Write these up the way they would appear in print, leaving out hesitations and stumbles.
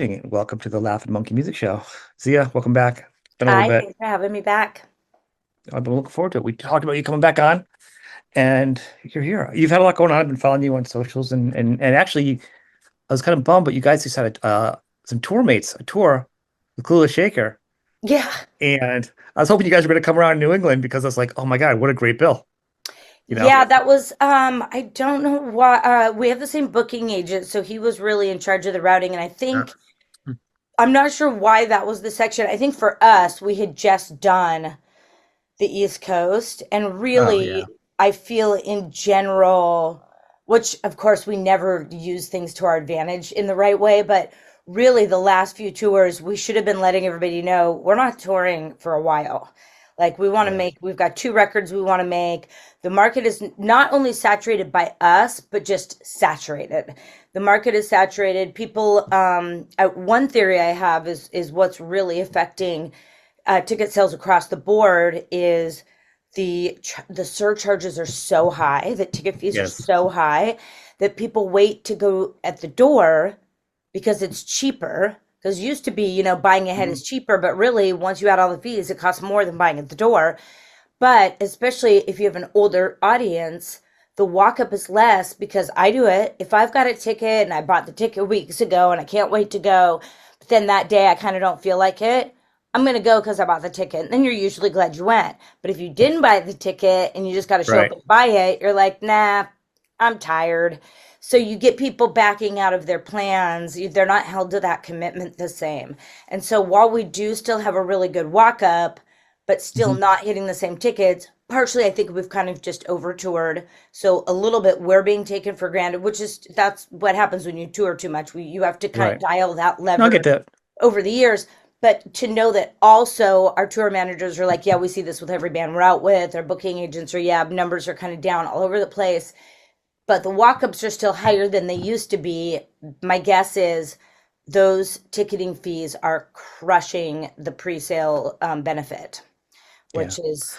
evening, and welcome to the Laugh and Monkey Music Show. Zia, welcome back. It's been a little Hi, bit. thanks for having me back. I've been looking forward to it. We talked about you coming back on, and you're here. You've had a lot going on. I've been following you on socials, and actually, I was kind of bummed, but you guys just had some tour mates, a tour with Clueless Shaker, Yeah. and I was hoping you guys were going to come around New England because I was like, oh my God, what a great bill, you know? Yeah, that was I don't know why we have the same booking agent, so he was really in charge of the routing, and I Uh, think I'm not sure why that was the section. I think for us, we had just done the East Coast, and Oh yeah, really I feel in general, which of course we never use things to our advantage in the right way, but really the last few tours we should have been letting everybody know we're not touring for a while. Like we want to yeah, make, we've got two records we want to make. The market is not only saturated by us, but just saturated. The market is saturated. People, one theory I have is what's really affecting ticket sales across the board is the surcharges are so high, that ticket fees are yes, so high that people wait to go at the door because it's cheaper. Because used to be, buying ahead Mhm. is cheaper, but really, once you add all the fees, it costs more than buying at the door. But especially if you have an older audience, the walk up is less because I do it. If I've got a ticket and I bought the ticket weeks ago and I can't wait to go, but then that day I kind of don't feel like it, I'm going to go because I bought the ticket. And then you're usually glad you went. But if you didn't buy the ticket and you just got to show up Right. and buy it, you're like, nah, I'm tired. So you get people backing out of their plans. They're not held to that commitment the same. And so while we do still have a really good walk up, but still Mhm. not hitting the same tickets. Partially, I think we've kind of just over toured. So a little bit we're being taken for granted, which is that's what happens when you tour too much. You have to kind of Right. dial that No, I lever get that. over the years. But to know that also our tour managers are like, yeah, we see this with every band we're out with. Our booking agents are, yeah, numbers are kind of down all over the place. But the walk ups are still higher than they used to be. My guess is those ticketing fees are crushing the pre sale benefit, Yeah. which is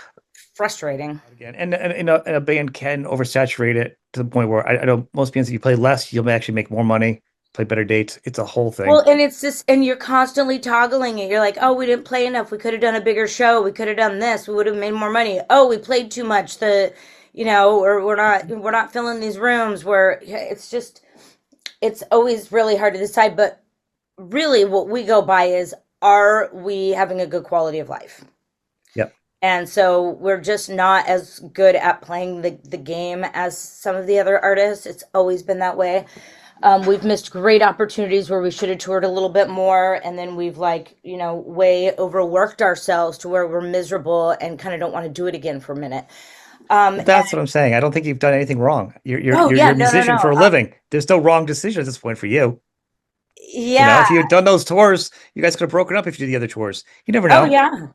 frustrating. Again, and a band can oversaturate it to the point where I know most bands, if you play less, you'll actually make more money, play better dates. It's a whole Well, thing. and it's just, and you're constantly toggling it. You're like, oh, we didn't play enough. We could have done a bigger show. We could have done this. We would have made more money. Oh, we played too much. Or we're not filling these rooms where it's just, it's always really hard to decide. But really, what we go by is, are we having a good quality of life? Yep. And so we're just not as good at playing the game as some of the other artists. It's always been that way. We've missed great opportunities where we should have toured a little bit more, and then we've like, way overworked ourselves to where we're miserable and kind of don't want to do it again for a minute. But And that's what I'm saying. I don't think you've done anything wrong. oh You're yeah, a no, no, musician no. for a living. There's no wrong decision at this point for you. You know, Yeah. if you had done those tours, you guys could have broken up if you did the other tours. You never Oh know. yeah.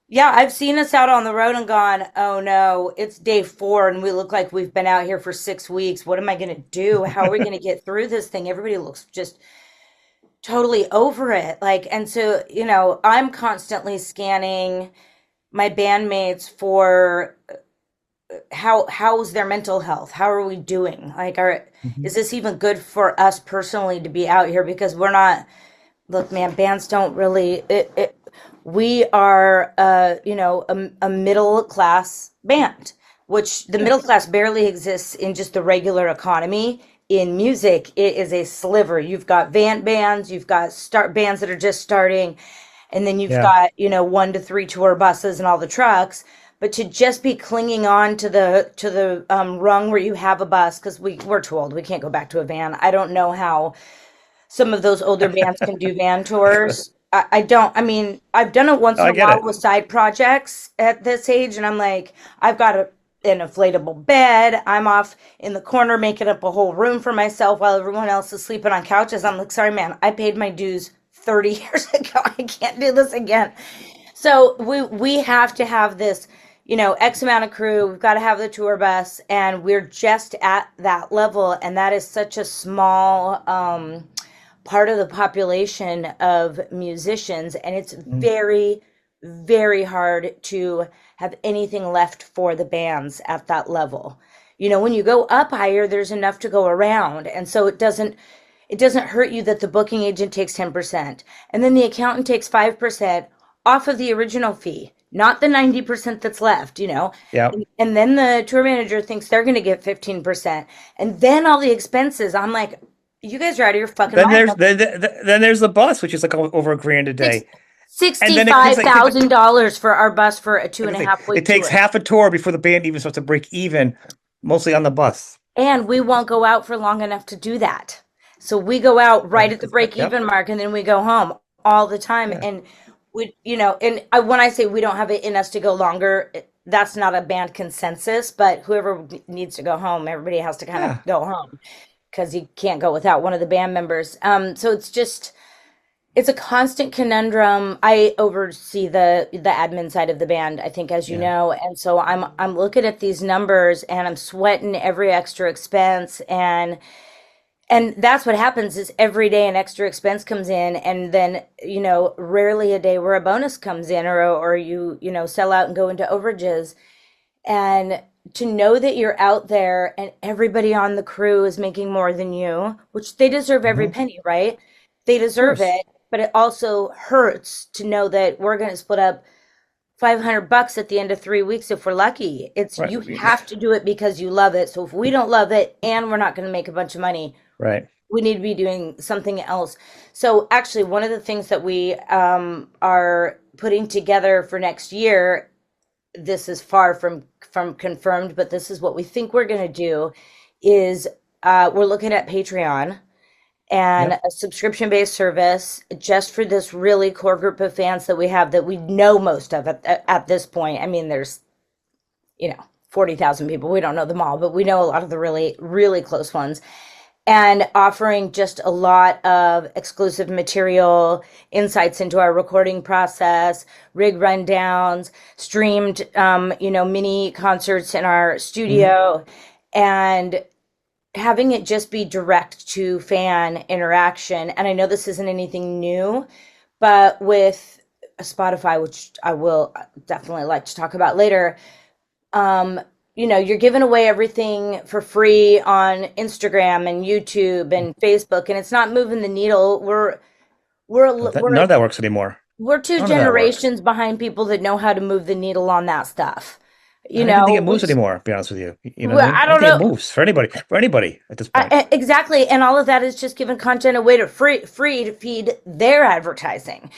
Yeah, I've seen us out on the road and gone, oh no, it's day 4 and we look like we've been out here for 6 weeks. What am I going to do? How are we going to get through this thing? Everybody looks just totally over it. Like, and so, I'm constantly scanning my bandmates for how's their mental health? How are we doing? Like, Mhm. is this even good for us personally to be out here? Because we're not, look, man, bands don't really, we are, a middle class band, which the Yeah. middle class barely exists in just the regular economy. In music, it is a sliver. You've got bands, you've got start bands that are just starting, and then you've Yeah. got, 1 to 3 tour buses and all the trucks. But to just be clinging on to the rung where you have a bus, because we're too old, we can't go back to a van. I don't know how some of those older bands can do van tours. I don't. I mean, I've done it once No, in I a get while it. with side projects at this age, and I'm like, I've got an inflatable bed. I'm off in the corner making up a whole room for myself while everyone else is sleeping on couches. I'm like, sorry, man, I paid my dues 30 years ago. I can't do this again. So we have to have this, X amount of crew. We've got to have the tour bus, and we're just at that level, and that is such a small part of the population of musicians, and it's Mm. very, very hard to have anything left for the bands at that level. When you go up higher, there's enough to go around, and so it doesn't hurt you that the booking agent takes 10%, and then the accountant takes 5% off of the original fee, not the 90% that's left, you know. Yeah. And then the tour manager thinks they're going to get 15%, and then all the expenses. I'm like, you guys are out of your fucking Then mind. then there's the bus, which is like over $1,000 a day. And then it takes $65,000 for our bus for a two and a half week it takes tour. half a tour before the band even starts to break even, mostly on the bus. And we won't go out for long enough to do that. So we go out right at the break even mark, and then we go home all the time. Yeah. And we, you know, and when I say we don't have it in us to go longer, that's not a band consensus, but whoever needs to go home, everybody has to kind of go home because you can't go without one of the band members. So it's a constant conundrum. I oversee the admin side of the band, I think, as you know, and so I'm looking at these numbers and I'm sweating every extra expense, and that's what happens is every day an extra expense comes in, and then, you know, rarely a day where a bonus comes in, or you know, sell out and go into overages. And to know that you're out there and everybody on the crew is making more than you, which they deserve every penny, right? They deserve it, but it also hurts to know that we're going to split up $500 at the end of 3 weeks if we're lucky. It's Right. you have to do it because you love it. So if we don't love it and we're not going to make a bunch of money, Right. we need to be doing something else. So actually, one of the things that we are putting together for next year, this is far from confirmed, but this is what we think we're going to do, is we're looking at Patreon and a subscription-based service just for this really core group of fans that we have, that we know most of at this point. I mean, there's, you know, 40,000 people. We don't know them all, but we know a lot of the really, really close ones. And offering just a lot of exclusive material, insights into our recording process, rig rundowns, streamed, you know, mini concerts in our studio, and having it just be direct to fan interaction. And I know this isn't anything new, but with Spotify, which I will definitely like to talk about later, you know, you're giving away everything for free on Instagram and YouTube and Facebook, and it's not moving the needle. None of that works anymore. We're two generations behind people that know how to move the needle on that stuff. You I know, don't think it moves anymore, to be honest with you. You know Well, what I mean? I don't think know. it moves for anybody at this point. Exactly, and all of that is just giving content away to free to feed their advertising.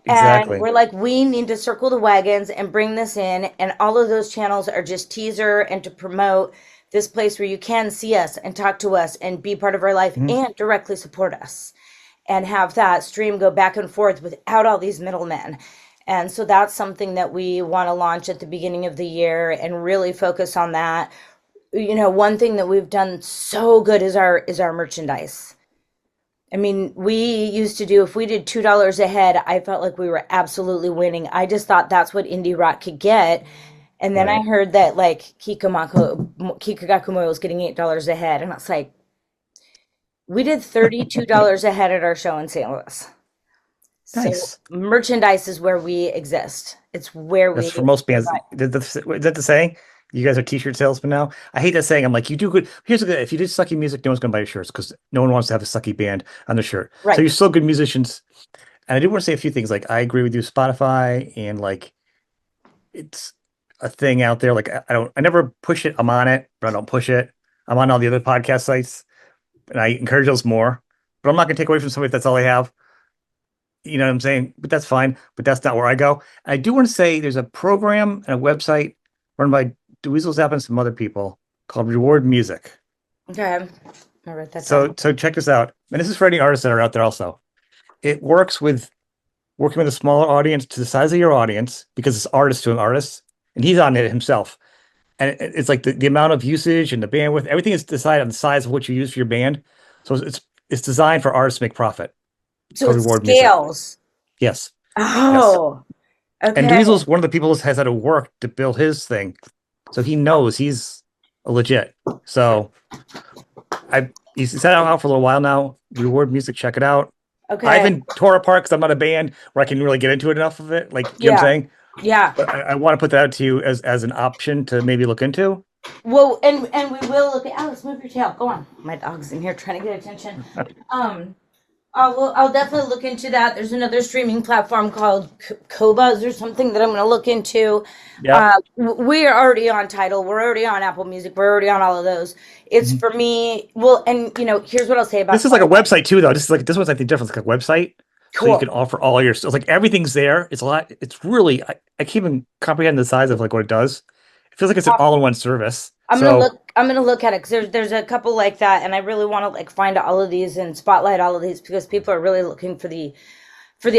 Exactly. And we're like, we need to circle the wagons and bring this in, and all of those channels are just teaser and to promote this place where you can see us and talk to us and be part of our life and directly support us, and have that stream go back and forth without all these middlemen. And so that's something that we want to launch at the beginning of the year and really focus on that. You know, one thing that we've done so good is our merchandise. I mean, we used to do, if we did $2 a head, I felt like we were absolutely winning. I just thought that's what indie rock could get. And then I heard that like Kikagakumo was getting $8 a head. And I was like, we did $32 a head at our show in St. Louis. Nice. So merchandise is where we exist. It's where That's for most bands. Is that the saying? You guys are t-shirt salesmen now. I hate that saying. I'm like, you do good. Here's the good. If you do sucky music, no one's gonna buy your shirts because no one wants to have a sucky band on their shirt. Right. So you're still good musicians. And I do want to say a few things. Like, I agree with you, Spotify, and like, it's a thing out there. Like, I never push it. I'm on it, but I don't push it. I'm on all the other podcast sites, and I encourage those more. But I'm not gonna take away from somebody if that's all they have. You know what I'm saying? But that's fine. But that's not where I go. I do want to say there's a program and a website run by Dweezil Zapp and some other people called Reward Music. Okay. I wrote that So down. so check this out. And this is for any artists that are out there also. It works with working with a smaller audience to the size of your audience, because it's artist to an artist, and he's on it himself. And it's like the amount of usage and the bandwidth, everything is decided on the size of what you use for your band. So it's designed for artists to make profit. So it Reward Music. scales. Yes. Oh, okay. And Dweezil's one of the people who has had to work to build his thing. So he knows he's a legit. So he's set out for a little while now. Reward Music, check it out. Okay. I haven't tore apart because I'm not a band where I can really get into it enough of it. Like, you know what I'm saying? Yeah. But I want to put that out to you as an option to maybe look into. Well, and we will look at Alice. Move your tail. Go on. My dog's in here trying to get attention. Um, I'll definitely look into that. There's another streaming platform called Kobuz or something that I'm going to look into. Yep. We are already on Tidal. We're already on Apple Music. We're already on all of those. It's Mhm. for me. Well, and here's what I'll say about This is like a Spotify. website too, though. This one's like the difference, like a website, so you Cool. can offer all your stuff. Like everything's there. It's a lot. It's really I can't even comprehend the size of like what it does. It feels like it's an all-in-one service. So I'm gonna look at it because there's a couple like that, and I really want to like find all of these and spotlight all of these because people are really looking for the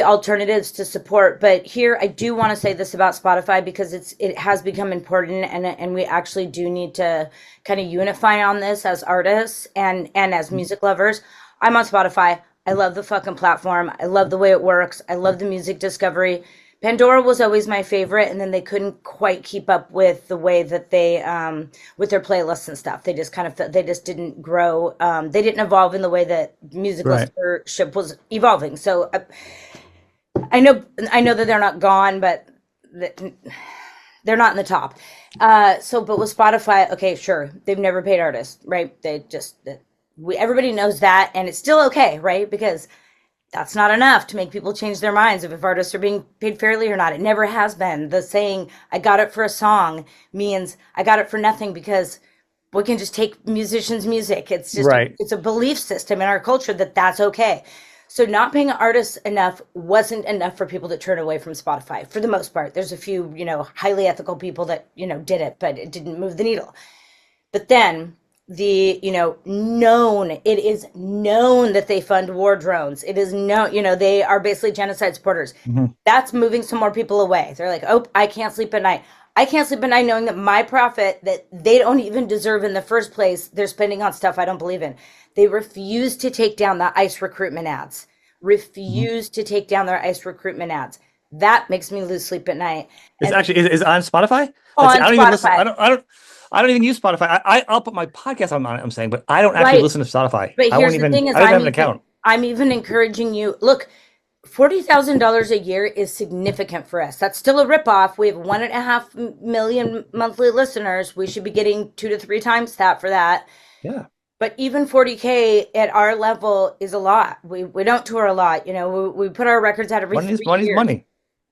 alternatives to support. But here I do want to say this about Spotify because it has become important, and we actually do need to kind of unify on this as artists and as music lovers. I'm on Spotify. I love the fucking platform. I love the way it works. I love the music discovery. Pandora was always my favorite, and then they couldn't quite keep up with the way that they with their playlists and stuff. They just kind of they just didn't grow. They didn't evolve in the way that music right, listenership was evolving. So I know that they're not gone, but they're not in the top. But with Spotify, okay, sure, they've never paid artists, right? They just everybody knows that, and it's still okay, right? Because that's not enough to make people change their minds of if artists are being paid fairly or not. It never has been. The saying "I got it for a song" means I got it for nothing because we can just take musicians' music. It's just right. it's a belief system in our culture that that's okay. So not paying artists enough wasn't enough for people to turn away from Spotify for the most part. There's a few, highly ethical people that, did it, but it didn't move the needle. But then it is known that they fund war drones. It is known, they are basically genocide supporters. Mhm. That's moving some more people away. They're like, oh, I can't sleep at night. I can't sleep at night knowing that my profit that they don't even deserve in the first place, they're spending on stuff I don't believe in. They refuse to take down the ICE recruitment ads. Mhm. Refuse to take down their ICE recruitment ads. That makes me lose sleep at night. It's And actually is on Spotify. Let's see. on I don't even listen. Spotify, I don't even use Spotify. I'll put my podcast on it. I'm saying, but I don't actually right? listen to Spotify. But I won't here's the even. thing: is I don't even have an account. I'm even encouraging you. Look, $40,000 a year is significant for us. That's still a ripoff. We have 1.5 million monthly listeners. We should be getting 2 to 3 times that for that. Yeah. But even 40K at our level is a lot. We don't tour a lot. We put our records out every three Money's years. money.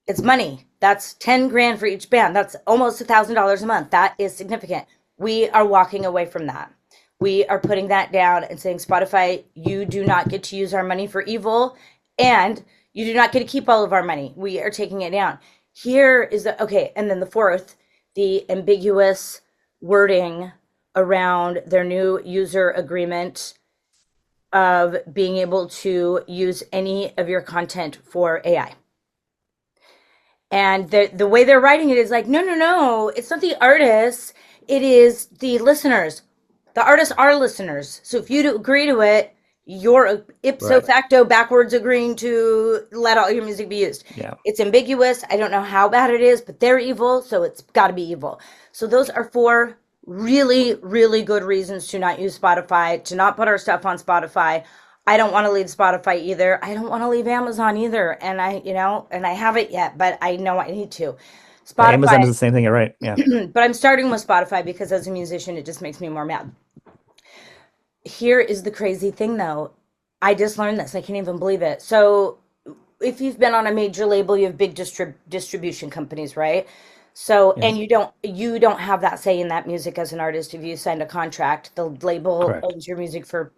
It's money. That's 10 grand for each band. That's almost $1,000 a month. That is significant. We are walking away from that. We are putting that down and saying, Spotify, you do not get to use our money for evil, and you do not get to keep all of our money. We are taking it down. Here is okay. And then the fourth, the ambiguous wording around their new user agreement of being able to use any of your content for AI. And the way they're writing it is like, no, no, no, it's not the artists, it is the listeners. The artists are listeners. So if you agree to it, you're ipso Right. facto backwards agreeing to let all your music be used. Yeah. It's ambiguous. I don't know how bad it is, but they're evil, so it's got to be evil. So those are four really, really good reasons to not use Spotify, to not put our stuff on Spotify. I don't want to leave Spotify either. I don't want to leave Amazon either. And and I haven't yet, but I know I need to. Yeah, Amazon does Spotify, the same thing. You're right. Yeah. but I'm starting with Spotify because as a musician, it just makes me more mad. Here is the crazy thing though. I just learned this. I can't even believe it. So if you've been on a major label, you have big distribution companies, right? So Yeah. and you don't have that say in that music as an artist. If you signed a contract, the label Correct. owns your music for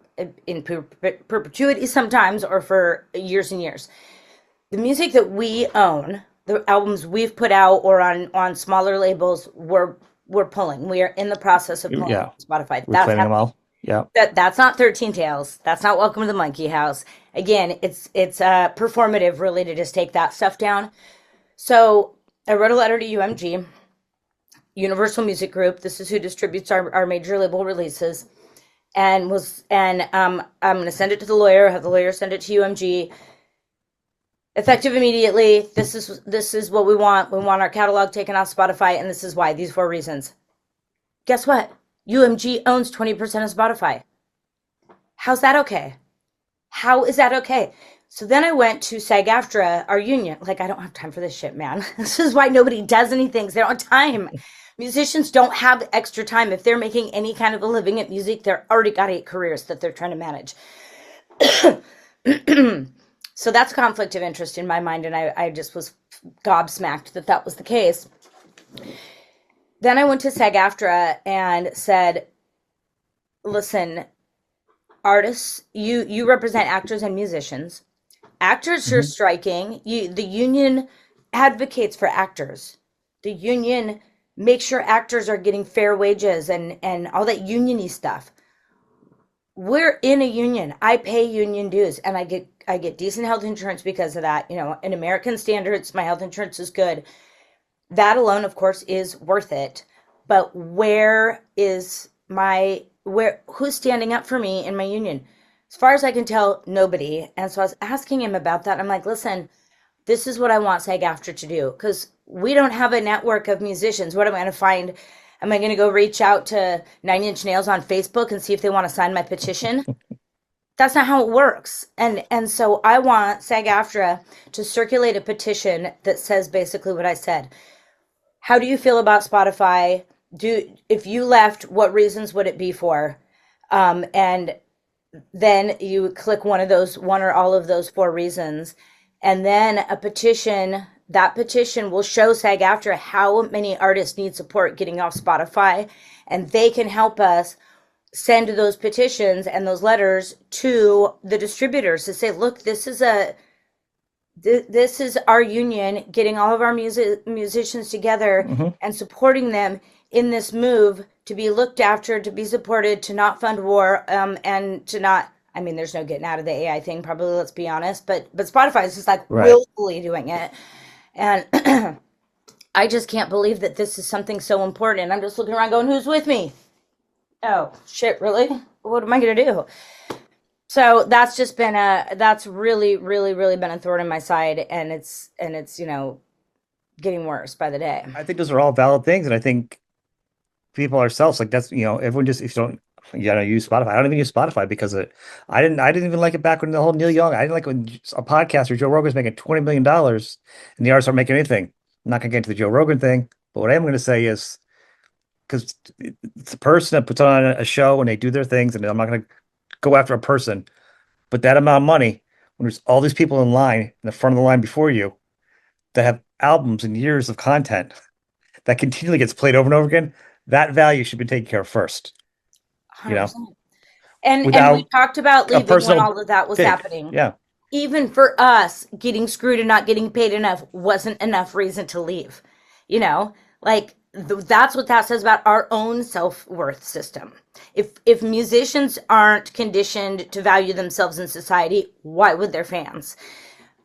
in perpetuity sometimes, or for years and years. The music that we own, the albums we've put out or on smaller labels, we're pulling. We are in the process of pulling Yeah. on Spotify. That's Reclaiming them all. Yeah. that's not 13 Tails. That's not Welcome to the Monkey House. Again, it's performative really to just take that stuff down. So I wrote a letter to UMG, Universal Music Group. This is who distributes our major label releases. I'm going to send it to the lawyer, have the lawyer send it to UMG. Effective immediately. This is what we want. We want our catalog taken off Spotify, and this is why. These 4 reasons. Guess what? UMG owns 20% of Spotify. How's that okay? How is that okay? So then I went to SAG-AFTRA, our union. Like, I don't have time for this shit, man. This is why nobody does anything. They don't have time. Musicians don't have extra time. If they're making any kind of a living at music, they're already got 8 careers that they're trying to manage. So that's conflict of interest in my mind, and I just was gobsmacked that that was the case. Then I went to SAG-AFTRA and said, listen, artists, you represent actors and musicians. Actors are Hmm. striking. The union advocates for actors. The union makes sure actors are getting fair wages and all that uniony stuff. We're in a union. I pay union dues and I get decent health insurance because of that. You know, in American standards, my health insurance is good. That alone, of course, is worth it. But who's standing up for me in my union? As far as I can tell, nobody. And so I was asking him about that. I'm like, listen, this is what I want SAG-AFTRA to do because we don't have a network of musicians. What am I going to find? Am I going to go reach out to Nine Inch Nails on Facebook and see if they want to sign my petition? That's not how it works. And so I want SAG-AFTRA to circulate a petition that says basically what I said. How do you feel about Spotify? If you left, what reasons would it be for? And then you click one or all of those 4 reasons, and then a petition. That petition will show SAG-AFTRA how many artists need support getting off Spotify, and they can help us send those petitions and those letters to the distributors to say, look, this is our union getting all of our musicians together Hmm. and supporting them in this move to be looked after, to be supported, to not fund war, and to not. I mean, there's no getting out of the AI thing, probably. Let's be honest, but Spotify is just like Right. willfully doing it, and I just can't believe that this is something so important. And I'm just looking around, going, "Who's with me?" Oh shit, really? What am I gonna do? So that's really, really, really been a thorn in my side, and it's getting worse by the day. I think those are all valid things, and I think people ourselves like that's everyone just if you don't use Spotify. I don't even use Spotify because I didn't even like it back when the whole Neil Young. I didn't like when a podcaster Joe Rogan's making $20 million and the artists aren't making anything. I'm not gonna get into the Joe Rogan thing, but what I am gonna say is because it's a person that puts on a show and they do their things, and I'm not gonna go after a person, but that amount of money when there's all these people in line in the front of the line before you that have albums and years of content that continually gets played over and over again, that value should be taken care of first, you know, 100%. And we without talked about a leaving when personal all of that was dig. happening. Yeah. Even for us, getting screwed and not getting paid enough wasn't enough reason to leave. Like that's what that says about our own self-worth system. If musicians aren't conditioned to value themselves in society, why would their fans?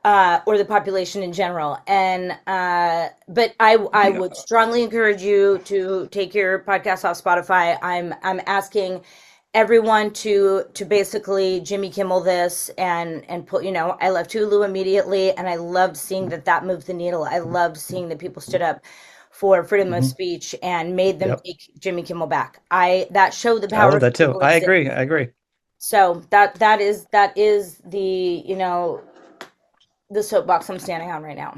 Or the population in general. And but I Yeah. would strongly encourage you to take your podcast off Spotify. I'm asking everyone to basically Jimmy Kimmel this and put. I left Hulu immediately, and I loved seeing that moved the needle. I loved seeing that people stood up for freedom of Mhm. speech and made them Yep. take Jimmy Kimmel back. That showed the I power love of that too. people I exist. agree. I agree. So that is the soapbox I'm standing on right now.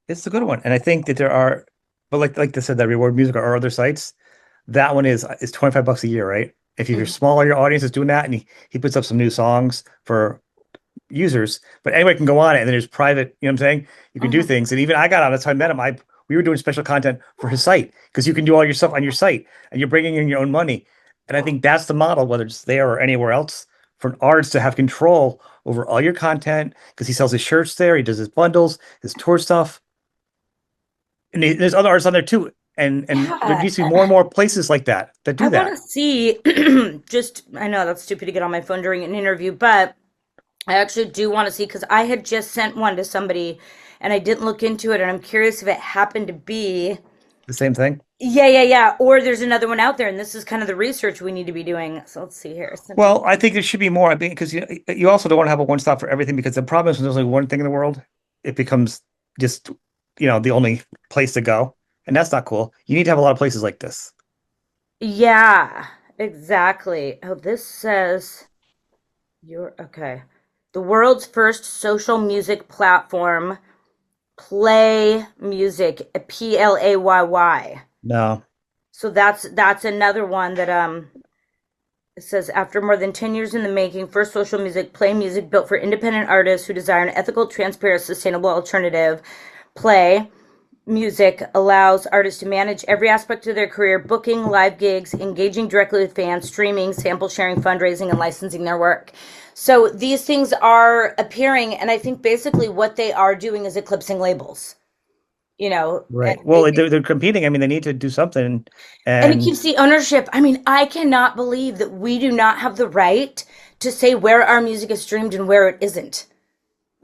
It's a good one. And I think that there are, but like they said, that Reward Music or other sites, that one is $25 a year, right? If you're Mhm. small, your audience is doing that, and he puts up some new songs for users, but anyone can go on it, and then there's private, you know what I'm saying? You can do Mhm. things. And even I got on, that's how I met him. We were doing special content for his site because you can do all your stuff on your site and you're bringing in your own money. And I think that's the model, whether it's there or anywhere else, for an artist to have control over all your content because he sells his shirts there, he does his bundles, his tour stuff, and there's other artists on there too. And there Yeah, needs to be more and more places like that that I do want to that. see. Just, I know that's stupid to get on my phone during an interview, but I actually do want to see because I had just sent one to somebody and I didn't look into it, and I'm curious if it happened to be. The same thing. Yeah, yeah, yeah. Or there's another one out there, and this is kind of the research we need to be doing. So let's see here. I sent it. Well, I think there should be more. I mean, because you also don't want to have a one stop for everything because the problem is when there's only one thing in the world, it becomes just, the only place to go. And that's not cool. You need to have a lot of places like this. Yeah, exactly. Oh, this says you're okay. The world's first social music platform, Play Music, Playy. No. So that's another one that it says after more than 10 years in the making, First Social Music, play music built for independent artists who desire an ethical, transparent, sustainable alternative. Play music allows artists to manage every aspect of their career, booking, live gigs, engaging directly with fans, streaming, sample sharing, fundraising, and licensing their work. So these things are appearing, and I think basically what they are doing is eclipsing labels, you know, and Right. Well, they're competing. I mean, they need to do something. it And keeps the ownership. I mean, I cannot believe that we do not have the right to say where our music is streamed and where it isn't.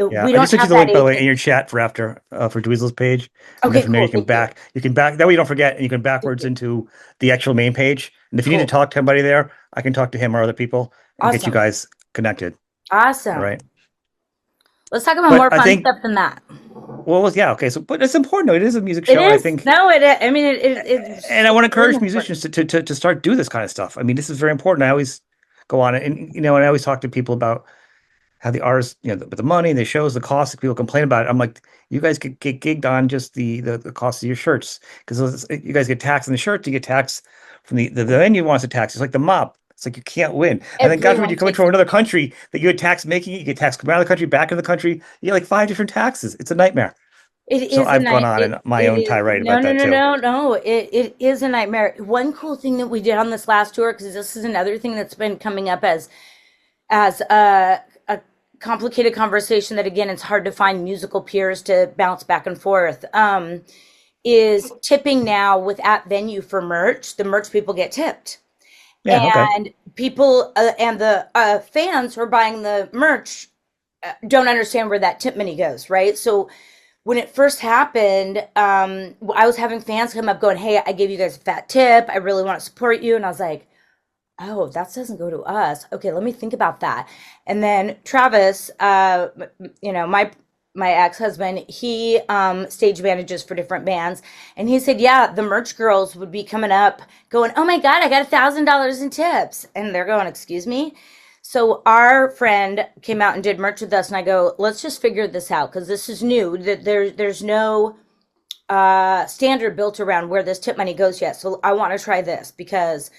yeah, We I just don't sent you have the that link, by the way, agency. in your chat for after for Dweezil's page. And then Okay, from there cool. Thank you. you can back that way you don't forget, and you can Thank backwards you. into the actual main page. And if you need to Cool. talk to somebody there, I can talk to him or other people and get you Awesome. guys connected. All Awesome. right. Let's talk about But more I fun think, stuff than that. well, yeah, okay. So, but it's important though. It is a music It show, and I is. think, No, I mean, it's and I want to extremely encourage important. musicians to start do this kind of stuff. I mean, this is very important. I always go on and and I always talk to people about how the artists, the money, the shows, the costs, people complain about it. I'm like, you guys could get gigged on just the cost of your shirts because you guys get taxed on the shirts, you get taxed from the venue wants to tax. It's like the mob. It's like you can't win. And then God forbid you Everyone come into takes it. another country that you get taxed making it, you get taxed coming out of the country, back into the country. You get like five different taxes. It's a nightmare. It So is a I've gone night. on in my It own is tirade no, about no, that no, too. no, no. It is a nightmare. One cool thing that we did on this last tour, because this is another thing that's been coming up as a complicated conversation that again it's hard to find musical peers to bounce back and forth. Is tipping now with at venue for merch. The merch people get tipped. Yeah, okay. And people and the fans who are buying the merch don't understand where that tip money goes, right? So when it first happened, I was having fans come up going, "Hey, I gave you guys a fat tip. I really want to support you," and I was like, "Oh, that doesn't go to us. Okay, let me think about that." And then Travis, my ex-husband, he stage manages for different bands, and he said, "Yeah, the merch girls would be coming up, going, 'Oh my God, I got $1,000 in tips,' and they're going, 'Excuse me.'" So our friend came out and did merch with us, and I go, "Let's just figure this out because this is new. That there's no standard built around where this tip money goes yet. So I want to try this because."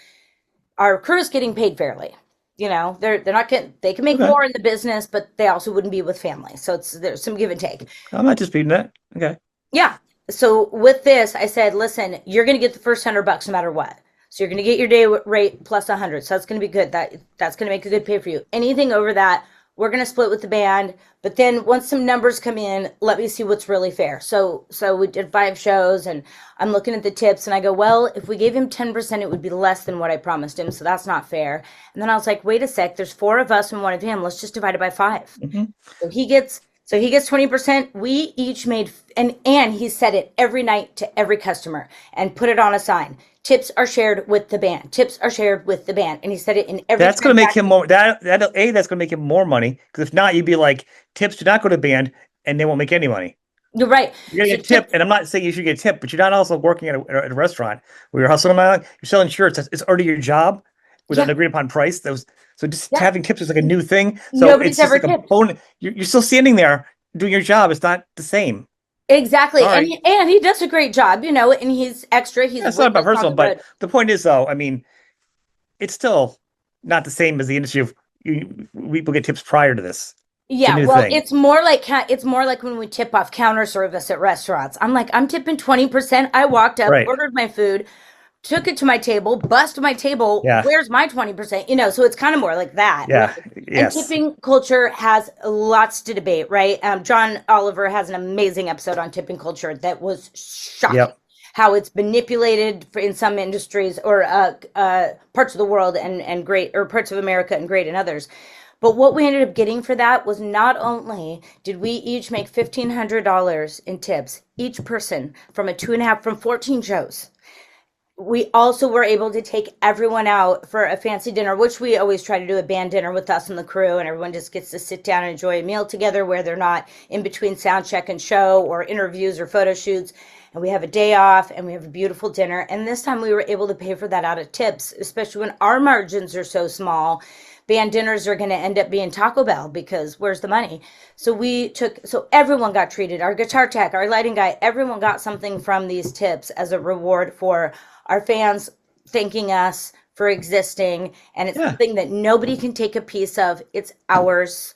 Our crew is getting paid fairly. They're not getting they can make Okay. more in the business, but they also wouldn't be with family. So there's some give and take. I'm not disputing that. Okay. Yeah. So with this, I said, listen, you're gonna get the first $100 no matter what. So you're gonna get your day rate plus 100. So that's gonna be good. That's gonna make a good pay for you. Anything over that, we're gonna split with the band. But then once some numbers come in, let me see what's really fair. So we did 5 shows, and I'm looking at the tips, and I go, well, if we gave him 10%, it would be less than what I promised him. So that's not fair. And then I was like, wait a sec, there's 4 of us and 1 of him. Let's just divide it by 5. Hmm. So he gets 20%. We each made, and he said it every night to every customer and put it on a sign. Tips are shared with the band. Tips are shared with the band. And he said it in every That's going to make him transaction. more that's going to make him more money because if not, you'd be like tips do not go to band and they won't make any money. You're right. You're gonna So get tipped, tips, and I'm not saying you should get tipped, but you're not also working at a restaurant where you're hustling around. You're selling shirts. It's already your job with an yeah, agreed upon price. So just yeah. having tips is like a new thing. So Nobody's it's just ever like a tipped. bonus. You're still standing there doing your job. It's not the same. Exactly. And Sorry. he does a great job, and he's extra. He's Yeah, it's not with about us on personal, the but road. the point is, though, I mean, it's still not the same as the industry of people get tips prior to this. It's a Yeah, new well, thing, it's more like when we tip off counter service at restaurants. I'm like, I'm tipping 20%. I walked up, right? ordered my food, took it to my table, bussed my table. Yeah, Where's my 20%? So it's kind of more like that, right? yeah, And yes, tipping culture has lots to debate, right? John Oliver has an amazing episode on tipping culture that was shocking. yep. How it's manipulated in some industries or parts of the world and great, or parts of America and great in others. But what we ended up getting for that was not only did we each make $1,500 in tips, each person from 14 shows, we also were able to take everyone out for a fancy dinner, which we always try to do a band dinner with us and the crew, and everyone just gets to sit down and enjoy a meal together where they're not in between sound check and show or interviews or photo shoots. And we have a day off and we have a beautiful dinner. And this time we were able to pay for that out of tips, especially when our margins are so small, band dinners are going to end up being Taco Bell because where's the money? So everyone got treated. Our guitar tech, our lighting guy, everyone got something from these tips as a reward for our fans thanking us for existing. And it's Yeah. something that nobody can take a piece of. It's ours.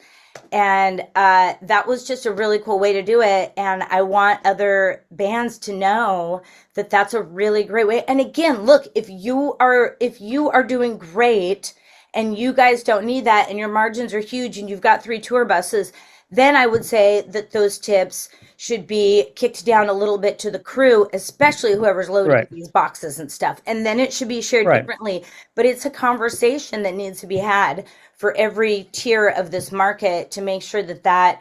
And that was just a really cool way to do it. And I want other bands to know that that's a really great way. And again, look, if you are doing great and you guys don't need that and your margins are huge and you've got 3 tour buses, then I would say that those tips should be kicked down a little bit to the crew, especially whoever's loading Right. these boxes and stuff. And then it should be shared Right. differently. But it's a conversation that needs to be had for every tier of this market to make sure that that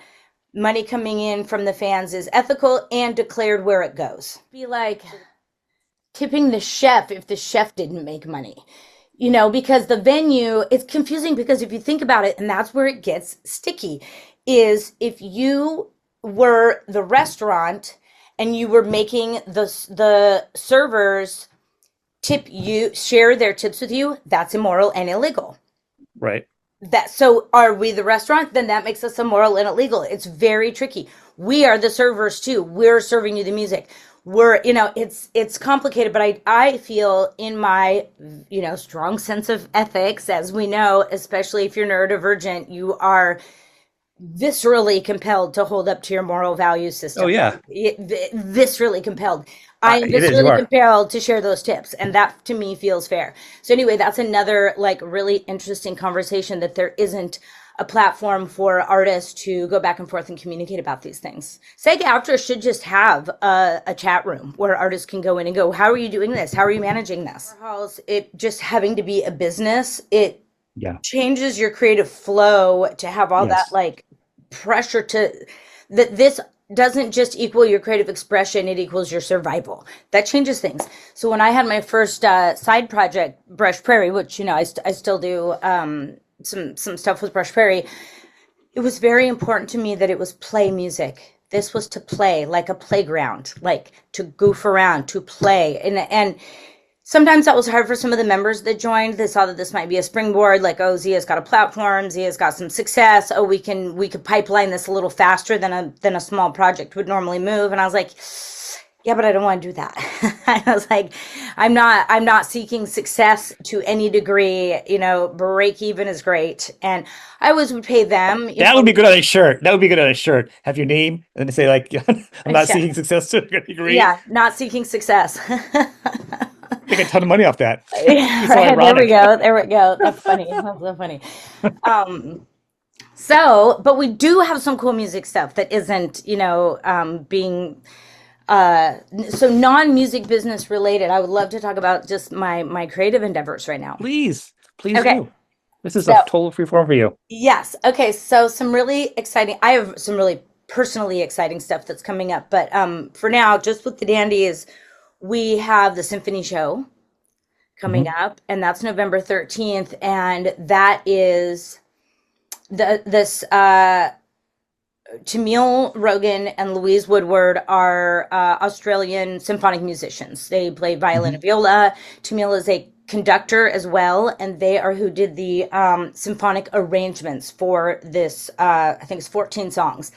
money coming in from the fans is ethical and declared where it goes. Be like tipping the chef if the chef didn't make money. Because the venue, it's confusing because if you think about it, and that's where it gets sticky, is if you were the restaurant and you were making the servers share their tips with you, that's immoral and illegal. Right. So are we the restaurant? Then that makes us immoral and illegal. It's very tricky. We are the servers too. We're serving you the music. It's complicated, but I feel in my, strong sense of ethics, as we know, especially if you're neurodivergent, you are viscerally compelled to hold up to your moral value system. Oh yeah. Viscerally compelled. I am It is. You viscerally are. compelled to share those tips, and that to me feels fair. So anyway, that's another like really interesting conversation that there isn't a platform for artists to go back and forth and communicate about these things. SAG-AFTRA should just have a chat room where artists can go in and go, how are you doing this? How are you managing this? It just having to be a business, it Yeah. changes your creative flow to have all that Yes. like pressure that this doesn't just equal your creative expression, it equals your survival. That changes things. So when I had my first side project, Brush Prairie, which I still do some stuff with Brush Prairie, it was very important to me that it was play music. This was to play, like a playground, like to goof around, to play. And sometimes that was hard for some of the members that joined. They saw that this might be a springboard, like, oh, Zia's got a platform, Zia's got some success. Oh, we could pipeline this a little faster than a small project would normally move. And I was like, yeah, but I don't want to do that. I was like, I'm not seeking success to any degree. Break even is great, and I always would pay them. That would be good on a shirt. That would be good on a shirt. Have your name and then say like, I'm not seeking success to a degree. Yeah, not seeking success. Make a ton of money off that. Yeah, So right, there we ironic. go. There we go. That's funny. That's so funny. But we do have some cool music stuff that isn't, being so non-music business related. I would love to talk about just my creative endeavors right now. Please Okay. do. This is So- a total free form for you. Yes. Okay. So I have some really personally exciting stuff that's coming up. But for now, just with the Dandies, we have the Symphony Show coming up, and that's November 13th. And that is this Tamil Rogan and Louise Woodward are Australian symphonic musicians. They play violin and viola. Tamil is a conductor as well, and they are who did the symphonic arrangements for this. I think it's 14 songs.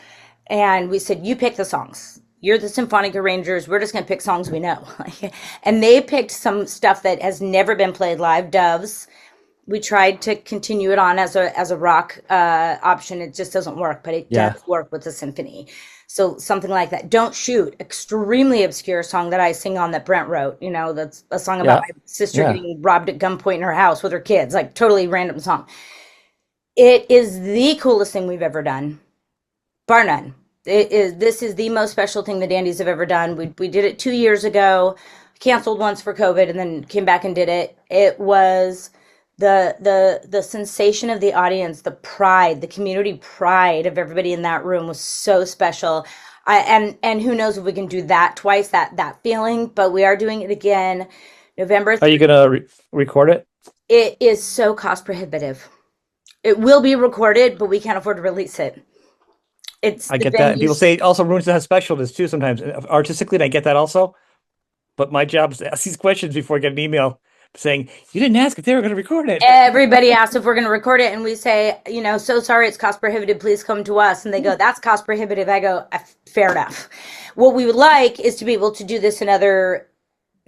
And we said, you pick the songs. You're the symphonic arrangers. We're just going to pick songs we know. And they picked some stuff that has never been played live, Doves. We tried to continue it on as a rock option. It just doesn't work, but it does work with the symphony. So something like that. Don't Shoot, extremely obscure song that I sing on that Brent wrote. That's a song about my sister getting robbed at gunpoint in her house with her kids, like totally random song. It is the coolest thing we've ever done, bar none. This is the most special thing the Dandies have ever done. We did it 2 years ago, canceled once for COVID, and then came back and did it. It was the sensation of the audience, the pride, the community pride of everybody in that room was so special. And who knows if we can do that twice, that feeling, but we are doing it again. November 3rd. Are you gonna record it? It is so cost prohibitive. It will be recorded, but we can't afford to release it. I get that. People say it also ruins the specialness too sometimes. Artistically, and I get that also. But my job is to ask these questions before I get an email saying, "You didn't ask if they were going to record it." Everybody asks if we're going to record it, and we say, so sorry, it's cost prohibitive. Please come to us. And they go, that's cost prohibitive. I go, fair enough. What we would like is to be able to do this in other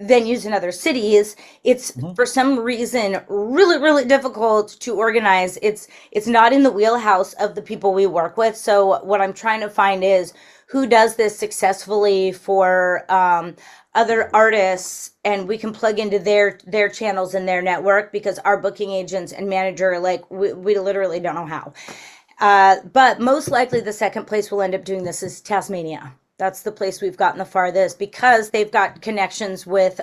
venues in other cities. It's for some reason really, really difficult to organize. It's not in the wheelhouse of the people we work with. So what I'm trying to find is who does this successfully for other artists, and we can plug into their channels and their network, because our booking agents and manager, like, we literally don't know how. But most likely the second place we'll end up doing this is Tasmania. That's the place we've gotten the farthest, because they've got connections with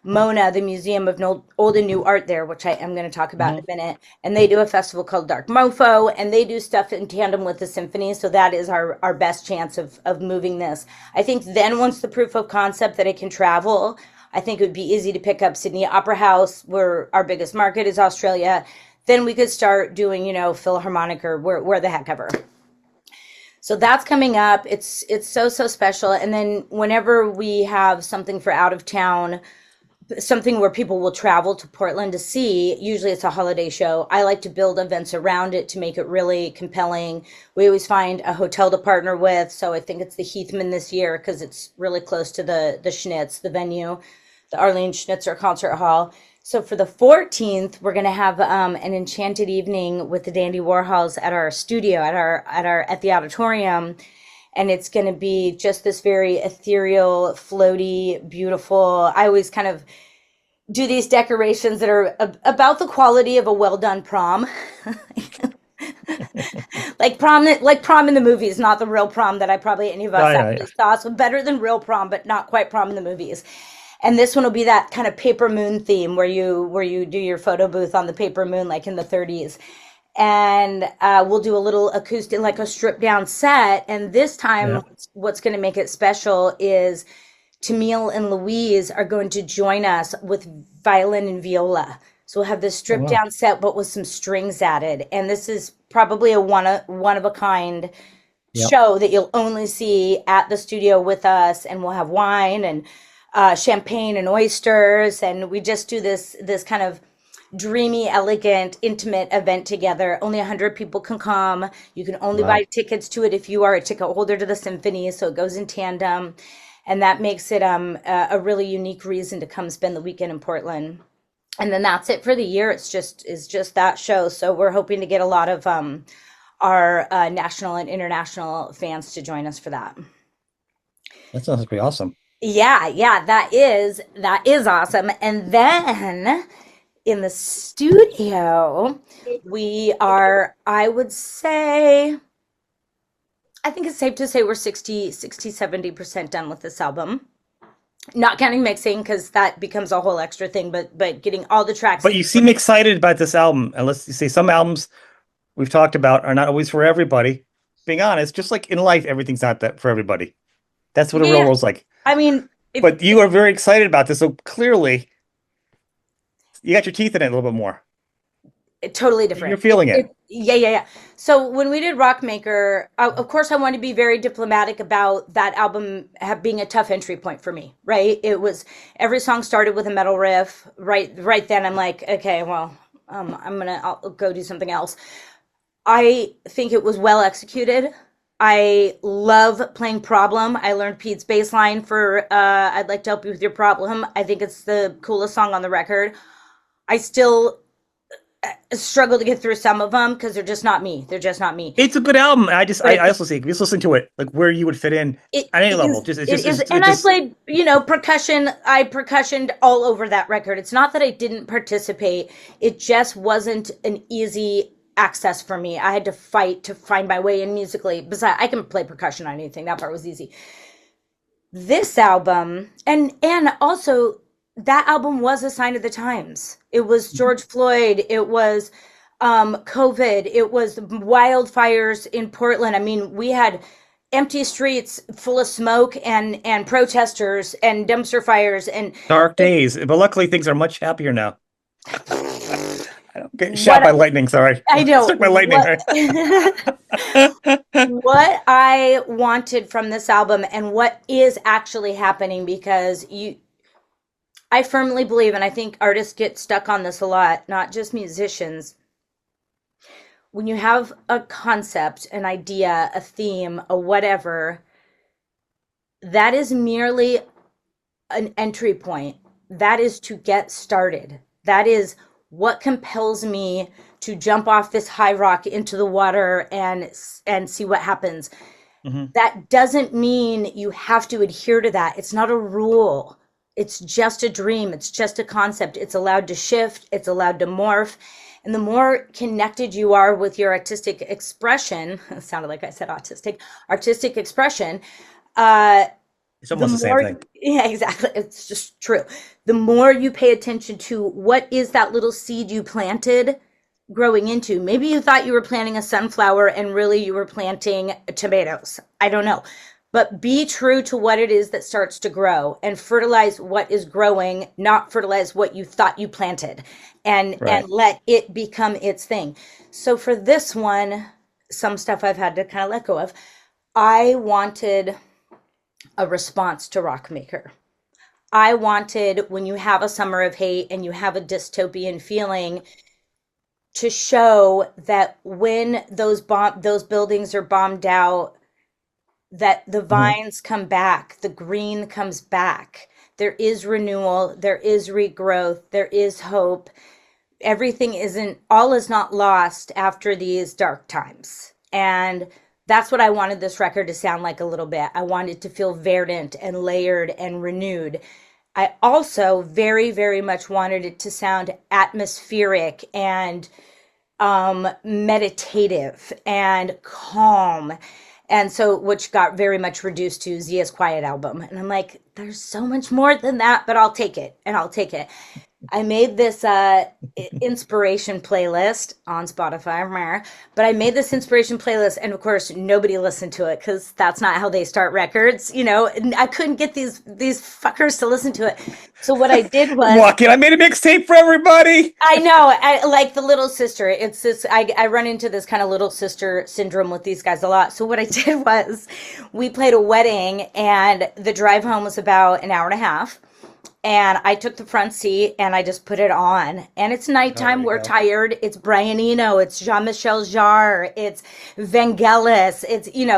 Mona, the Museum of Old and New Art there, which I am going to talk about in a minute. And they do a festival called Dark Mofo, and they do stuff in tandem with the symphony. So that is our best chance of moving this. I think then, once the proof of concept that it can travel, I think it would be easy to pick up Sydney Opera House, where our biggest market is Australia. Then we could start doing, Philharmonic or where the heck ever. So that's coming up. It's so special. And then whenever we have something for out of town, something where people will travel to Portland to see, usually it's a holiday show. I like to build events around it to make it really compelling. We always find a hotel to partner with. So I think it's the Heathman this year, because it's really close to the Schnitz, the venue, the Arlene Schnitzer Concert Hall. So for the 14th, we're going to have an enchanted evening with the Dandy Warhols at our studio, at the auditorium. And it's going to be just this very ethereal, floaty, beautiful. I always kind of do these decorations that are about the quality of a well-done prom. like prom in the movies, not the real prom that I probably any of us actually saw. So better than real prom, but not quite prom in the movies. And this one will be that kind of paper moon theme where you do your photo booth on the paper moon, like in the 30s. And we'll do a little acoustic, like a stripped down set. And this time, what's going to make it special is Tamil and Louise are going to join us with violin and viola. So we'll have this stripped down set, but with some strings added. And this is probably a one of a kind show that you'll only see at the studio with us. And we'll have wine and champagne and oysters, and we just do this kind of dreamy, elegant, intimate event together. Only 100 people can come. You can only buy tickets to it if you are a ticket holder to the symphony, so it goes in tandem, and that makes it a really unique reason to come spend the weekend in Portland. And then that's it for the year. It's just that show. So we're hoping to get a lot of our national and international fans to join us for that. That sounds pretty awesome. Yeah, that is awesome. And then in the studio, we are, I would say, I think it's safe to say we're 70% done with this album. Not counting mixing, because that becomes a whole extra thing, but getting all the tracks. But you seem excited about this album. And let's say some albums we've talked about are not always for everybody. Being honest, just like in life, everything's not that for everybody. That's what a real world's like. I mean, but you are very excited about this, so clearly you got your teeth in it a little bit more. Totally different. You're feeling it. Yeah. So when we did Rockmaker, of course, I wanted to be very diplomatic about that album being a tough entry point for me, right? It was, every song started with a metal riff. Right then, I'm like, okay, well, I'll go do something else. I think it was well executed. I love playing Problem. I learned Pete's bass line for I'd Like to Help You With Your Problem. I think it's the coolest song on the record. I still struggle to get through some of them because they're just not me. It's a good album. I also say, just listen to it, like where you would fit in at any level. I played, percussion. I percussioned all over that record. It's not that I didn't participate. It just wasn't an easy access for me. I had to fight to find my way in musically. Besides, I can play percussion on anything. That part was easy. This album, and also that album was a sign of the times. It was George Floyd. It was COVID. It was wildfires in Portland. I mean, we had empty streets full of smoke and protesters and dumpster fires and dark days. But luckily, things are much happier now. I don't get shot by lightning. Sorry, I know. Struck by lightning. What I wanted from this album and what is actually happening, because I firmly believe, and I think artists get stuck on this a lot, not just musicians. When you have a concept, an idea, a theme, a whatever, that is merely an entry point. That is to get started. That is what compels me to jump off this high rock into the water and see what happens. Hmm. That doesn't mean you have to adhere to that. It's not a rule. It's just a dream. It's just a concept. It's allowed to shift. It's allowed to morph. And the more connected you are with your artistic expression, it sounded like I said autistic, artistic expression, uh, It's the almost the same more, thing. yeah, exactly. It's just true. The more you pay attention to what is that little seed you planted growing into. Maybe you thought you were planting a sunflower and really you were planting tomatoes. I don't know. But be true to what it is that starts to grow and fertilize what is growing, not fertilize what you thought you planted, and Right. let it become its thing. So for this one, some stuff I've had to kind of let go of. I wanted a response to Rockmaker. I wanted, when you have a summer of hate and you have a dystopian feeling, to show that when those buildings are bombed out, that the Hmm. vines come back, the green comes back. There is renewal, there is regrowth, there is hope. Everything isn't, all is not lost after these dark times. And that's what I wanted this record to sound like a little bit. I wanted to feel verdant and layered and renewed. I also very, very much wanted it to sound atmospheric and meditative and calm. And so, which got very much reduced to Zia's Quiet album. And I'm like, there's so much more than that, but I'll take it and I'll take it. I made this inspiration playlist on Spotify, but I made this inspiration playlist, and of course, nobody listened to it because that's not how they start records. You know, and I couldn't get these fuckers to listen to it. So what I did was, Walk in. I made a mixtape for everybody. I know, like the little sister. It's this. I run into this kind of little sister syndrome with these guys a lot. So what I did was, we played a wedding, and the drive home was about an hour and a half. And I took the front seat and I just put it on. And it's Oh, there nighttime. you We're go. tired. It's Brian Eno. It's Jean-Michel Jarre. It's Vangelis.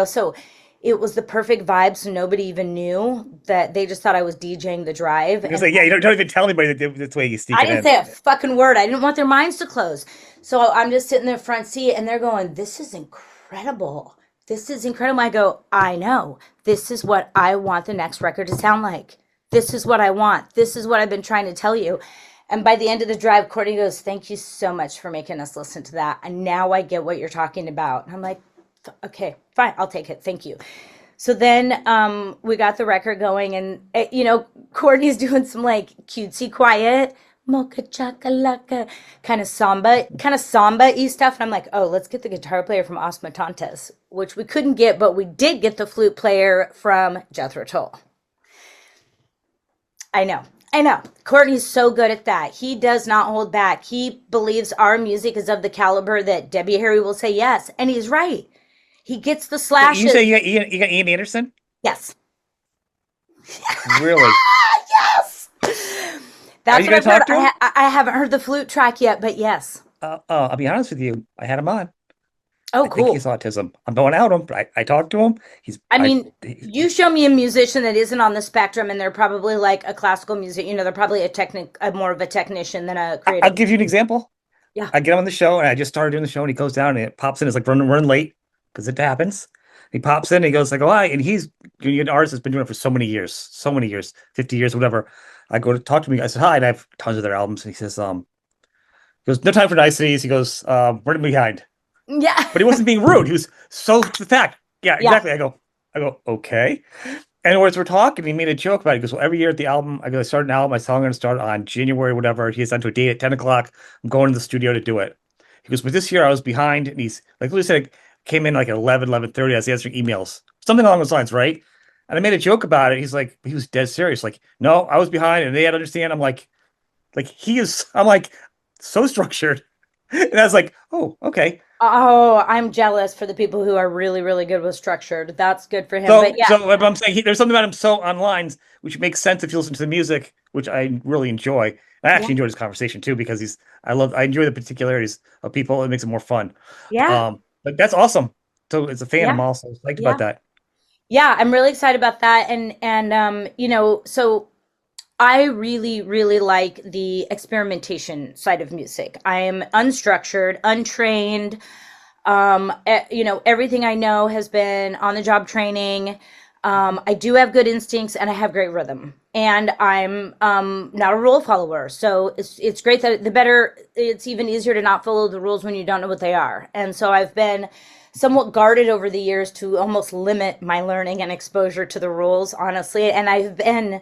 So it was the perfect vibe. So nobody even knew that. They just thought I was DJing the drive. Because And like, yeah, you don't even tell anybody that that's the way you sneak I it didn't in. say a fucking word. I didn't want their minds to close. So I'm just sitting in the front seat and they're going, this is incredible. This is incredible. I go, I know. This is what I want the next record to sound like. This is what I want. This is what I've been trying to tell you. And by the end of the drive, Courtney goes, thank you so much for making us listen to that. And now I get what you're talking about. And I'm like, okay, fine. I'll take it. Thank you. So then we got the record going, and Courtney's doing some like cutesy quiet mocha chakalaka kind of samba-y stuff. And I'm like, oh, let's get the guitar player from Os Mutantes, which we couldn't get, but we did get the flute player from Jethro Tull. I know. I know. Courtney's so good at that. He does not hold back. He believes our music is of the caliber that Debbie Harry will say yes. And he's right. He gets the Wait, you slashes. say you got Ian Anderson? Yes. Really? Yes. Are That's you what gonna I've heard. talk to him? I haven't heard the flute track yet, but yes. I'll be honest with you. I had him on. Oh, I think he's cool. autism. I'm going out him, but I talked to him. I mean, you show me a musician that isn't on the spectrum, and they're probably like a classical music. They're probably more of a technician than a I'll creative. give you an example. Yeah. I get him on the show, and I just started doing the show, and he goes down, and it pops in. It's like running late because it happens. He pops in, and he goes like, "Oh, hi," and he's an artist that's been doing it for so many years, 50 years, whatever. I go to talk to him. I said, "Hi," and I have tons of their albums, and he says, he goes, "No time for niceties." He goes, "Running behind," Yeah. but he wasn't being rude. He was so to the fact. Yeah, Yeah. exactly. I go, okay. And as we're talking, he made a joke about it. He goes, well, every year at the album, I go, I start an album. I said, I'm going to start on January, whatever. He has on to a date at 10 o'clock. I'm going to the studio to do it. He goes, but this year I was behind. And he's like, literally said, came in like at 11:30. I was answering emails, something along those lines, right? And I made a joke about it. He's like, he was dead serious. Like, no, I was behind and they had to understand. I'm like, I'm like, so structured. And I was like, oh, okay. Oh, I'm jealous for the people who are really, really good with structured. That's good for him. But So, yeah, so what I'm saying, there's something about him so on lines, which makes sense if you listen to the music which I really enjoy. I Yeah. actually enjoyed this conversation too because I enjoy the particularities of people. It makes it more fun. Yeah. But that's awesome. So as a fan, I'm Yeah. also psyched about Yeah. that. Yeah. I'm really excited about that. And so I really, really like the experimentation side of music. I am unstructured, untrained. Everything I know has been on the job training. I do have good instincts and I have great rhythm. And I'm not a rule follower. So it's great that it's even easier to not follow the rules when you don't know what they are. And so I've been somewhat guarded over the years to almost limit my learning and exposure to the rules, honestly. And I've been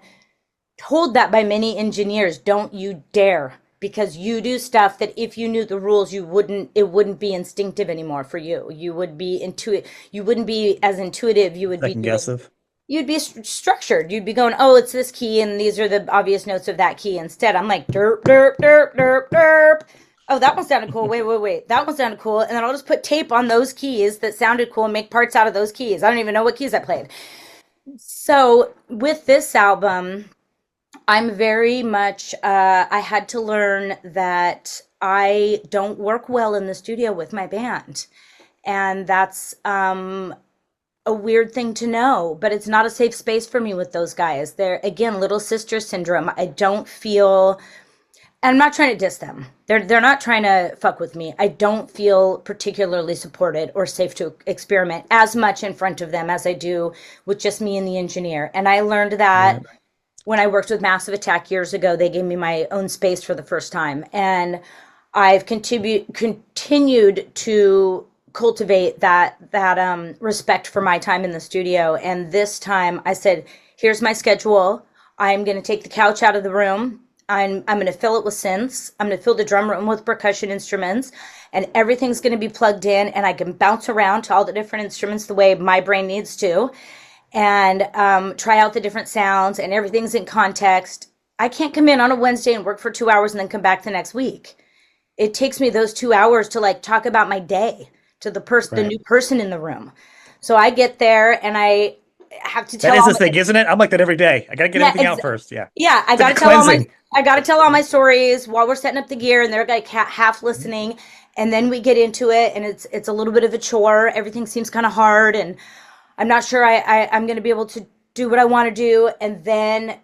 told that by many engineers, don't you dare, because you do stuff that if you knew the rules it wouldn't be instinctive anymore for you. You wouldn't be as intuitive. Second guess of. You'd be structured. You'd be going, oh, it's this key and these are the obvious notes of that key. Instead I'm like derp derp derp derp derp. Oh, that one sounded cool. Wait. That one sounded cool. And then I'll just put tape on those keys that sounded cool and make parts out of those keys. I don't even know what keys I played. So with this album, I'm very much, I had to learn that I don't work well in the studio with my band. And that's a weird thing to know, but it's not a safe space for me with those guys. They're, again, little sister syndrome. I don't feel, and I'm not trying to diss them. They're not trying to fuck with me. I don't feel particularly supported or safe to experiment as much in front of them as I do with just me and the engineer. And I learned that Right. when I worked with Massive Attack years ago. They gave me my own space for the first time. And I've continued to cultivate that respect for my time in the studio. And this time I said, here's my schedule. I'm going to take the couch out of the room. I'm going to fill it with synths. I'm going to fill the drum room with percussion instruments, and everything's going to be plugged in, and I can bounce around to all the different instruments the way my brain needs to, and try out the different sounds, and everything's in context. I can't come in on a Wednesday and work for 2 hours and then come back the next week. It takes me those 2 hours to like talk about my day to the Right. new person in the room. So I get there and I have to That tell is all the my, thing, isn't it? I'm like that every day. I gotta get yeah, everything out first. Yeah. yeah, It's like a cleansing. I got to tell all my stories while we're setting up the gear, and they're like half listening, and then we get into it, and it's a little bit of a chore. Everything seems kind of hard, and I'm not sure I'm going to be able to do what I want to do, and then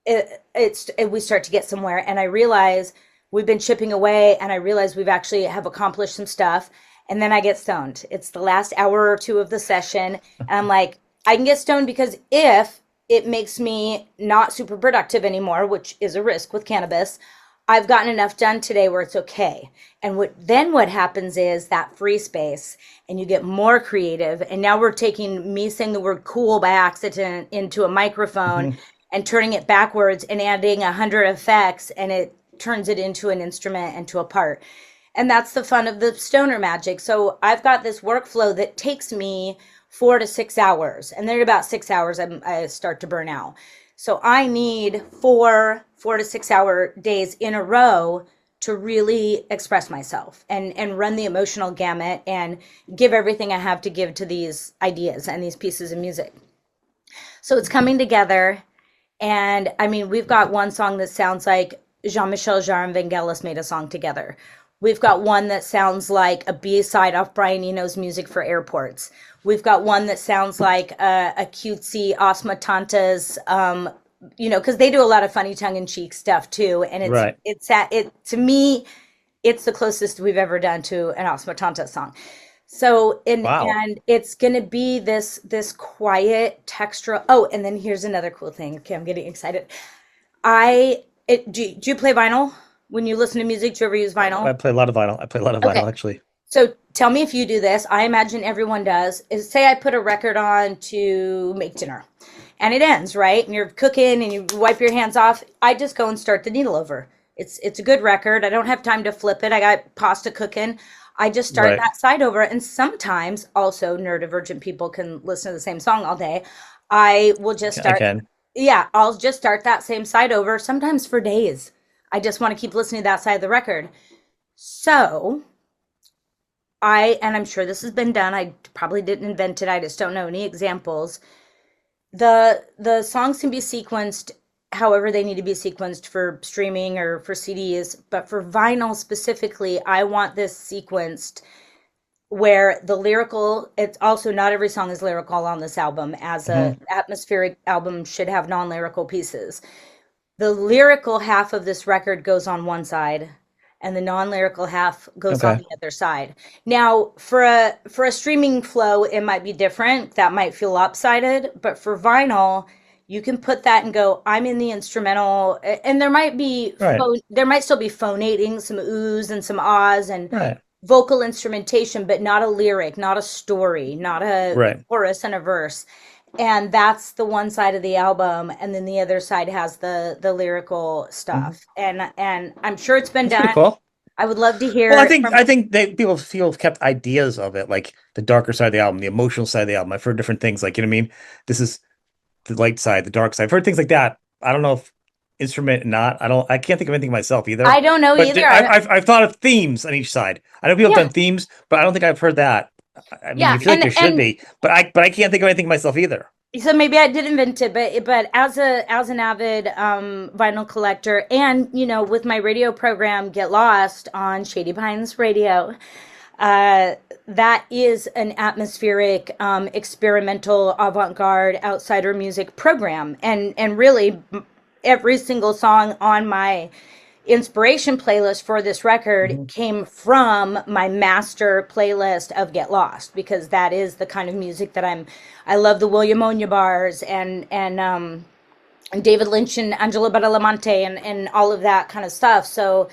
we start to get somewhere, and I realize we've been chipping away, and I realize we've actually have accomplished some stuff, and then I get stoned. It's the last hour or two of the session, and I'm like, I can get stoned because if it makes me not super productive anymore, which is a risk with cannabis, I've gotten enough done today where it's okay. And what happens is that free space, and you get more creative. And now we're taking me saying the word cool by accident into a microphone Mhm. and turning it backwards and adding 100 effects, and it turns it into an instrument and to a part. And that's the fun of the stoner magic. So I've got this workflow that takes me 4 to 6 hours, and then at about 6 hours I start to burn out. So I need 4 to 6 hour days in a row to really express myself and run the emotional gamut and give everything I have to give to these ideas and these pieces of music. So it's coming together. And I mean, we've got one song that sounds like Jean-Michel Jarre and Vangelis made a song together. We've got one that sounds like a B-side off Brian Eno's Music for Airports. We've got one that sounds like a cutesy Osma Tanta's, because they do a lot of funny tongue-in-cheek stuff too. And Right. to me, it's the closest we've ever done to an Osma Tanta song. So Wow. and it's gonna be this quiet textural. Oh, and then here's another cool thing. Okay, I'm getting excited. Do you play vinyl when you listen to music? Do you ever use I vinyl? play a lot of vinyl. I play a lot of Okay, vinyl actually. so tell me if you do this. I imagine everyone does. Is say I put a record on to make dinner, and it ends right, and you're cooking and you wipe your hands off. I just go and start the needle over. It's a good record. I don't have time to flip it. I got pasta cooking. I just start Right. that side over, and sometimes also neurodivergent people can listen to the same song all day. I will just I start. can. Yeah, I'll just start that same side over, sometimes for days. I just want to keep listening to that side of the record. So and I'm sure this has been done. I probably didn't invent it. I just don't know any examples. The songs can be sequenced however they need to be sequenced for streaming or for CDs. But for vinyl specifically, I want this sequenced where the lyrical, it's also not every song is lyrical on this album, as a Hmm. atmospheric album should have non-lyrical pieces. The lyrical half of this record goes on one side and the non-lyrical half goes on Okay. the other side. Now, for a streaming flow, it might be different. That might feel lopsided, but for vinyl, you can put that and go, I'm in the instrumental, and Right. there might still be phonating, some oohs and some ahs and Right. vocal instrumentation, but not a lyric, not a story, not a Right. chorus and a verse. And that's the one side of the album, and then the other side has the lyrical Mhm. stuff. And I'm sure it's been That's pretty done. cool. I would love to Well, hear I it think from. I think they people feel kept ideas of it, like the darker side of the album, the emotional side of the album. I've heard different things, like you know what I mean. This is the light side, the dark side. I've heard things like that. I don't know if instrument or not. I don't. I can't think of anything myself either. I don't know But either. I've thought of themes on each side. I know people have Yeah, done themes, but I don't think I've heard that. I mean, yeah, you feel like there should and be, but I can't think of anything myself either. so maybe I did invent it, but as an avid vinyl collector, and with my radio program Get Lost on Shady Pines Radio, uh, that is an atmospheric, experimental, avant-garde, outsider music program, and really every single song on my inspiration playlist for this record Mhm. came from my master playlist of Get Lost, because that is the kind of music that I love the William Onya bars and David Lynch and Angelo Badalamante and all of that kind of stuff. So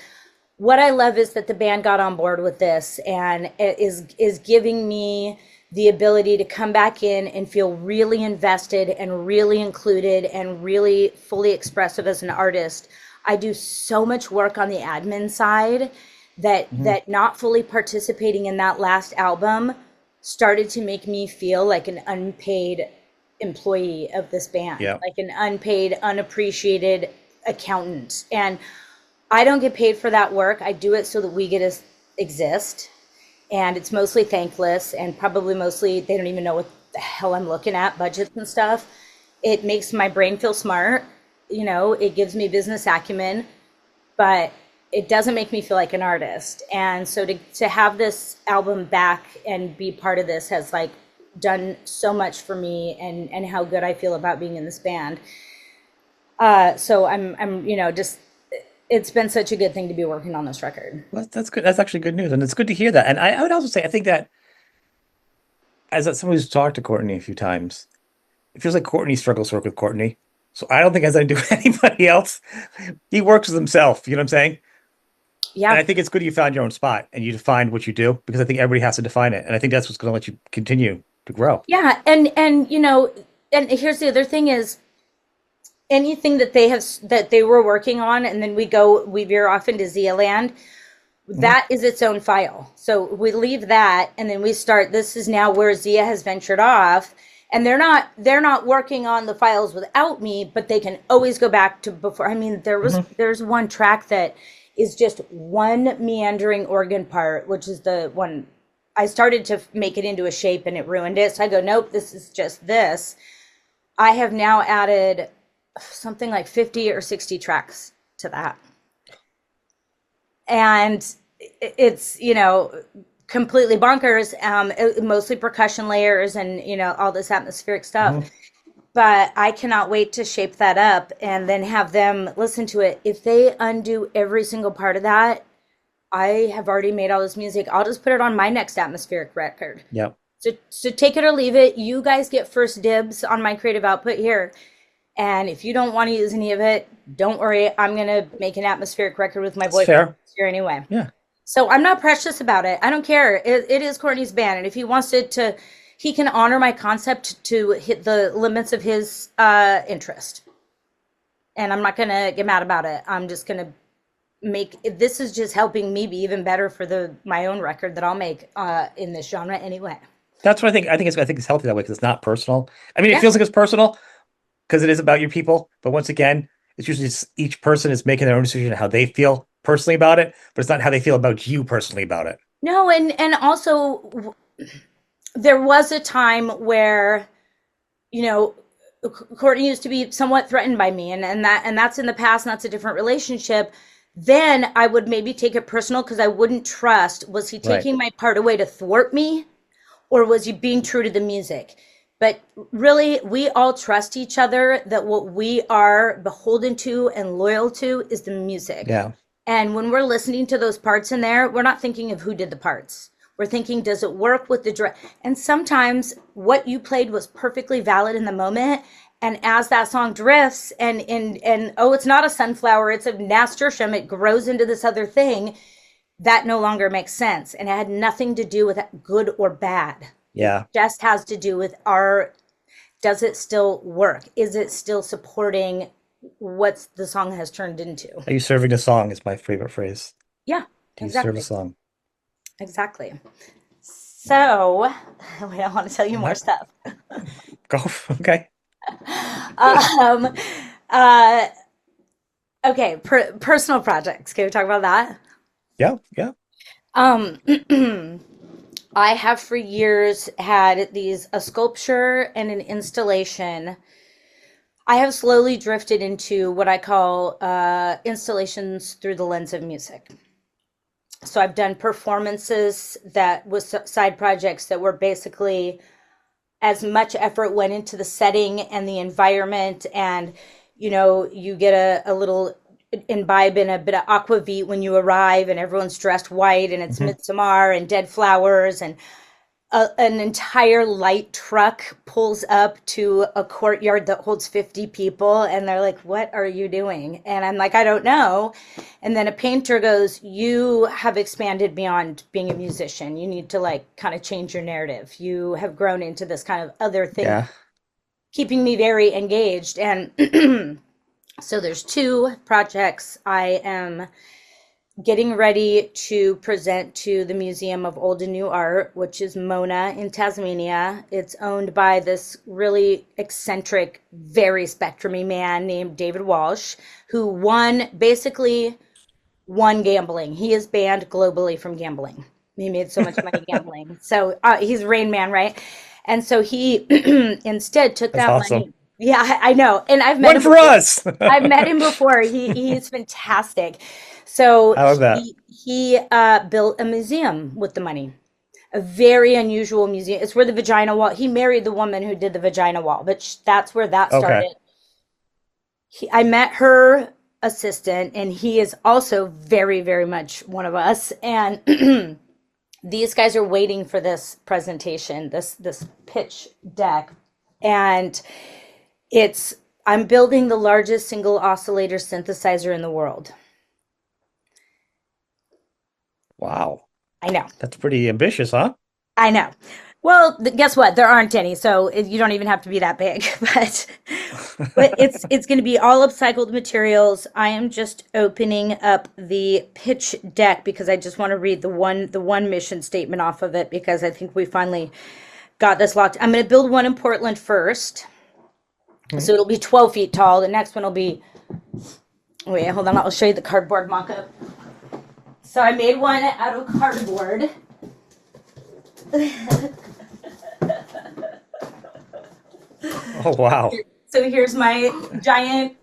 what I love is that the band got on board with this, and it is giving me the ability to come back in and feel really invested and really included and really fully expressive as an artist. I do so much work on the admin side Mhm. that not fully participating in that last album started to make me feel like an unpaid employee of this band, Yeah. like an unpaid, unappreciated accountant. And I don't get paid for that work. I do it so that we get to exist. And it's mostly thankless, and probably mostly they don't even know what the hell I'm looking at, budgets and stuff. It makes my brain feel smart. It gives me business acumen, but it doesn't make me feel like an artist. And so to have this album back and be part of this has like done so much for me, and how good I feel about being in this band. So I'm just, it's been such a good thing to be working on this record. Well, that's good. That's actually good news, and it's good to hear that. And I would also say I think that someone who's talked to Courtney a few times, it feels like Courtney struggles to work with Courtney. So I don't think it has anything to do with anybody else. He works with himself. You know what I'm saying? And Yeah. I think it's good you found your own spot and you defined what you do, because I think everybody has to define it. And I think that's what's going to let you continue to grow. Yeah, and here's the other thing is, anything that they were working on, and then we veer off into Zia land, Mhm. that is its own file. So we leave that, and then we start, this is now where Zia has ventured off, and they're not working on the files without me, but they can always go back to before. I mean, Mhm. there's one track that is just one meandering organ part, which is the one I started to make it into a shape and it ruined it. So I go, nope, this is just this. I have now added something like 50 or 60 tracks to that. And it's, completely bonkers. Mostly percussion layers and, all this atmospheric stuff. Mhm. But I cannot wait to shape that up and then have them listen to it. If they undo every single part of that, I have already made all this music. I'll just put it on my next atmospheric record. Yep. So take it or leave it. You guys get first dibs on my creative output here. And if you don't want to use any of it, don't worry. I'm going to make an atmospheric record with my That's boyfriend fair. here anyway. Yeah. So I'm not precious about it. I don't care. It is Courtney's band. And if he wants he can honor my concept to hit the limits of his interest. And I'm not going to get mad about it. I'm just going to this is just helping me be even better for my own record that I'll make in this genre anyway. That's what I think. I think it's healthy that way because it's not personal. I mean, it Yeah. feels like it's personal because it is about your people. But once again, it's usually just each person is making their own decision on how they feel personally about it, but it's not how they feel about you personally about it. No, and also there was a time where, you know, Courtney used to be somewhat threatened by me, and that's in the past, and that's a different relationship. Then I would maybe take it personal because I wouldn't trust, was he Right. taking my part away to thwart me, or was he being true to the music? But really, we all trust each other that what we are beholden to and loyal to is the music. Yeah. And when we're listening to those parts in there, we're not thinking of who did the parts. We're thinking, does it work with the direct? And sometimes what you played was perfectly valid in the moment. And as that song drifts and oh, it's not a sunflower, it's a nasturtium, it grows into this other thing, that no longer makes sense. And it had nothing to do with good or bad. It Yeah. just has to do with does it still work? Is it still supporting what the song has turned into? Are you serving a song is my favorite phrase. Yeah, Do you serve a exactly. song? Exactly. So, wait, I want to tell you more What? stuff. Go. Okay. Um, uh, okay, personal projects. Can we talk about that? Yeah. Yeah. Um, I have for years had a sculpture and an installation. I have slowly drifted into what I call installations through the lens of music. So I've done performances that was side projects that were basically as much effort went into the setting and the environment, and you get a little imbibe in a bit of aquavit when you arrive and everyone's dressed white and it's Hmm. midsummer and dead flowers, and an entire light truck pulls up to a courtyard that holds 50 people, and they're like, what are you doing? And I'm like, I don't know. And then a painter goes, you have expanded beyond being a musician, you need to like kind of change your narrative, you have grown into this kind of other thing, Yeah. keeping me very engaged. And so there's two projects I am getting ready to present to the Museum of Old and New Art, which is Mona in Tasmania. It's owned by this really eccentric, very spectrumy man named David Walsh, who basically won gambling. He is banned globally from gambling. He made so much money gambling. So he's Rain Man, right? And so he instead took That's that awesome. money. Yeah, I know. And I've met One him for before. us. I've met him before. He's fantastic. So I love that. he built a museum with the money. A very unusual museum. It's where the vagina wall. He married the woman who did the vagina wall, but that's where that Okay. started. I met her assistant, and he is also very, very much one of us. And these guys are waiting for this presentation, this pitch deck, and it's I'm building the largest single oscillator synthesizer in the world. Wow. I know. That's pretty ambitious, huh? I know. Well, guess what? There aren't any, so you don't even have to be that big. But it's going to be all upcycled materials. I am just opening up the pitch deck because I just want to read the one mission statement off of it, because I think we finally got this locked. I'm going to build one in Portland first, Mhm. so it'll be 12 feet tall. The next one will be, wait, hold on, I'll show you the cardboard mock-up. So I made one out of cardboard. Oh, wow. So here's my giant.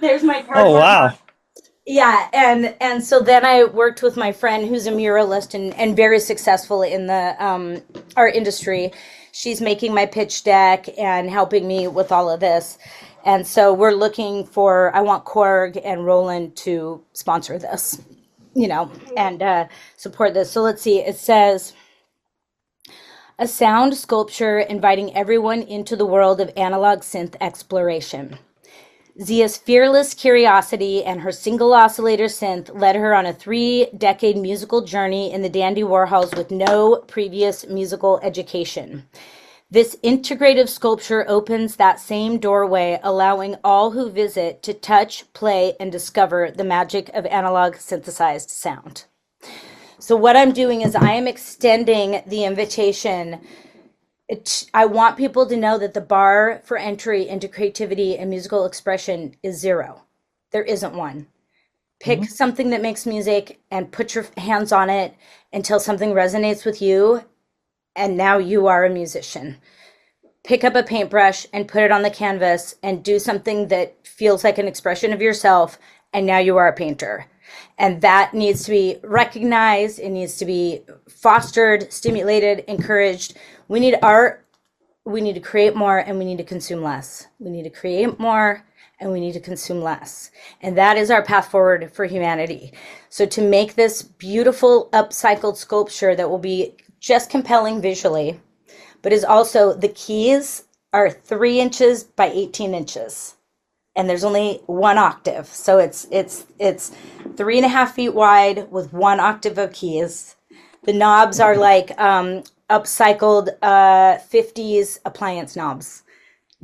There's my Oh, cardboard. wow. Yeah, and so then I worked with my friend who's a muralist and very successful in the art industry. She's making my pitch deck and helping me with all of this. And so we're looking for, I want Korg and Roland to sponsor this, and support this. So let's see. It says, a sound sculpture inviting everyone into the world of analog synth exploration. Zia's fearless curiosity and her single oscillator synth led her on a 3-decade musical journey in the Dandy Warhols with no previous musical education. This integrative sculpture opens that same doorway, allowing all who visit to touch, play, and discover the magic of analog synthesized sound. So what I'm doing is I am extending the invitation. I want people to know that the bar for entry into creativity and musical expression is zero. There isn't one. Pick Mhm. something that makes music and put your hands on it until something resonates with you, and now you are a musician. pick up a paintbrush and put it on the canvas and do something that feels like an expression of yourself. And now you are a painter. And that needs to be recognized. It needs to be fostered, stimulated, encouraged. We need art. We need to create more and we need to consume less. We need to create more and we need to consume less. And that is our path forward for humanity. So to make this beautiful upcycled sculpture that will be just compelling visually, but is also the keys are 3 inches by 18 inches. And there's only 1 octave. So it's 3.5 feet wide with 1 octave of keys. The knobs are like upcycled 50s appliance knobs,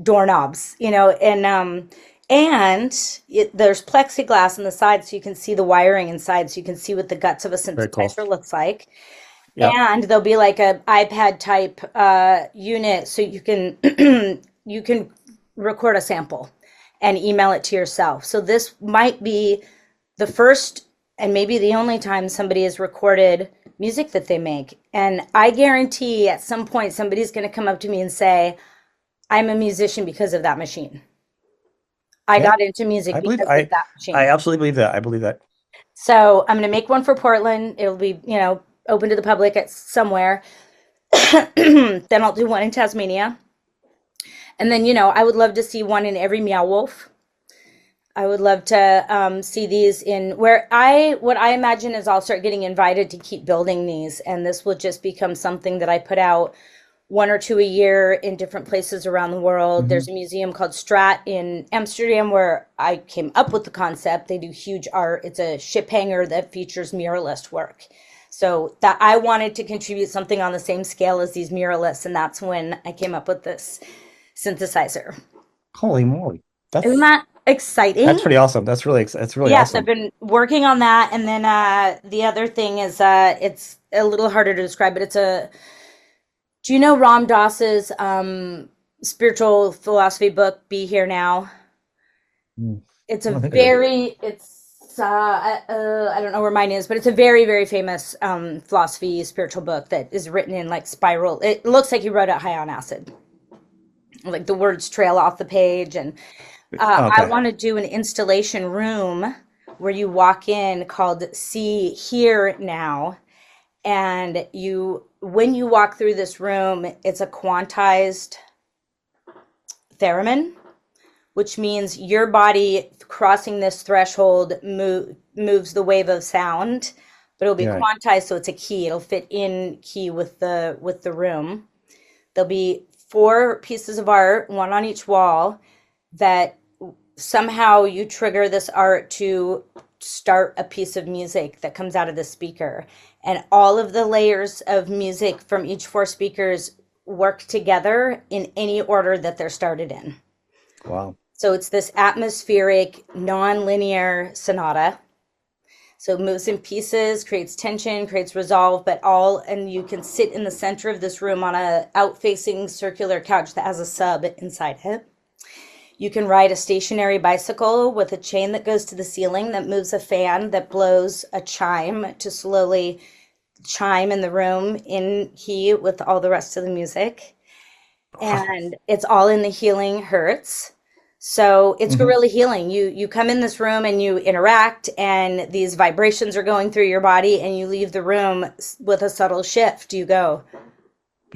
doorknobs, there's plexiglass on the side so you can see the wiring inside, so you can see what the guts of a Very cool. synthesizer looks like. Yep. And there'll be like a iPad type unit, so you can you can record a sample and email it to yourself. So this might be the first and maybe the only time somebody has recorded music that they make. And I guarantee at some point somebody's going to come up to me and say, I'm a musician because of that machine. I Yeah. got into music I believe because of that machine. I absolutely believe that. I believe that. So I'm going to make one for Portland. It'll be, open to the public at somewhere. Then I'll do one in Tasmania. And then, I would love to see one in every Meow Wolf. I would love to see these in what I imagine is I'll start getting invited to keep building these. And this will just become something that I put out 1 or 2 a year in different places around the world. There's a museum called Strat in Amsterdam where I came up with the concept. They do huge art. It's a ship hanger that features muralist work. So that I wanted to contribute something on the same scale as these muralists. And that's when I came up with this synthesizer. Holy moly. Isn't that exciting? That's pretty awesome. That's really Yes, awesome. I've been working on that. And then the other thing is it's a little harder to describe, but do you know Ram Dass's spiritual philosophy book, Be Here Now? Mm. It's I don't think I do. I don't know where mine is, but it's a very, very famous philosophy spiritual book that is written in like spiral. It looks like he wrote it high on acid. Like the words trail off the page. And I Okay. want to do an installation room where you walk in called See Here Now. And when you walk through this room, it's a quantized theremin, which means your body crossing this threshold moves the wave of sound, but it'll be Yeah. quantized, so it's a key. It'll fit in key with the room. There'll be 4 pieces of art, 1 on each wall, that somehow you trigger this art to start a piece of music that comes out of the speaker. And all of the layers of music from each 4 speakers work together in any order that they're started in. Wow. So it's this atmospheric, non-linear sonata. So it moves in pieces, creates tension, creates resolve, and you can sit in the center of this room on a out-facing circular couch that has a sub inside it. You can ride a stationary bicycle with a chain that goes to the ceiling that moves a fan that blows a chime to slowly chime in the room in key with all the rest of the music. And it's all in the healing hertz. So it's guerrilla healing. You come in this room and you interact, and these vibrations are going through your body, and you leave the room with a subtle shift. You go,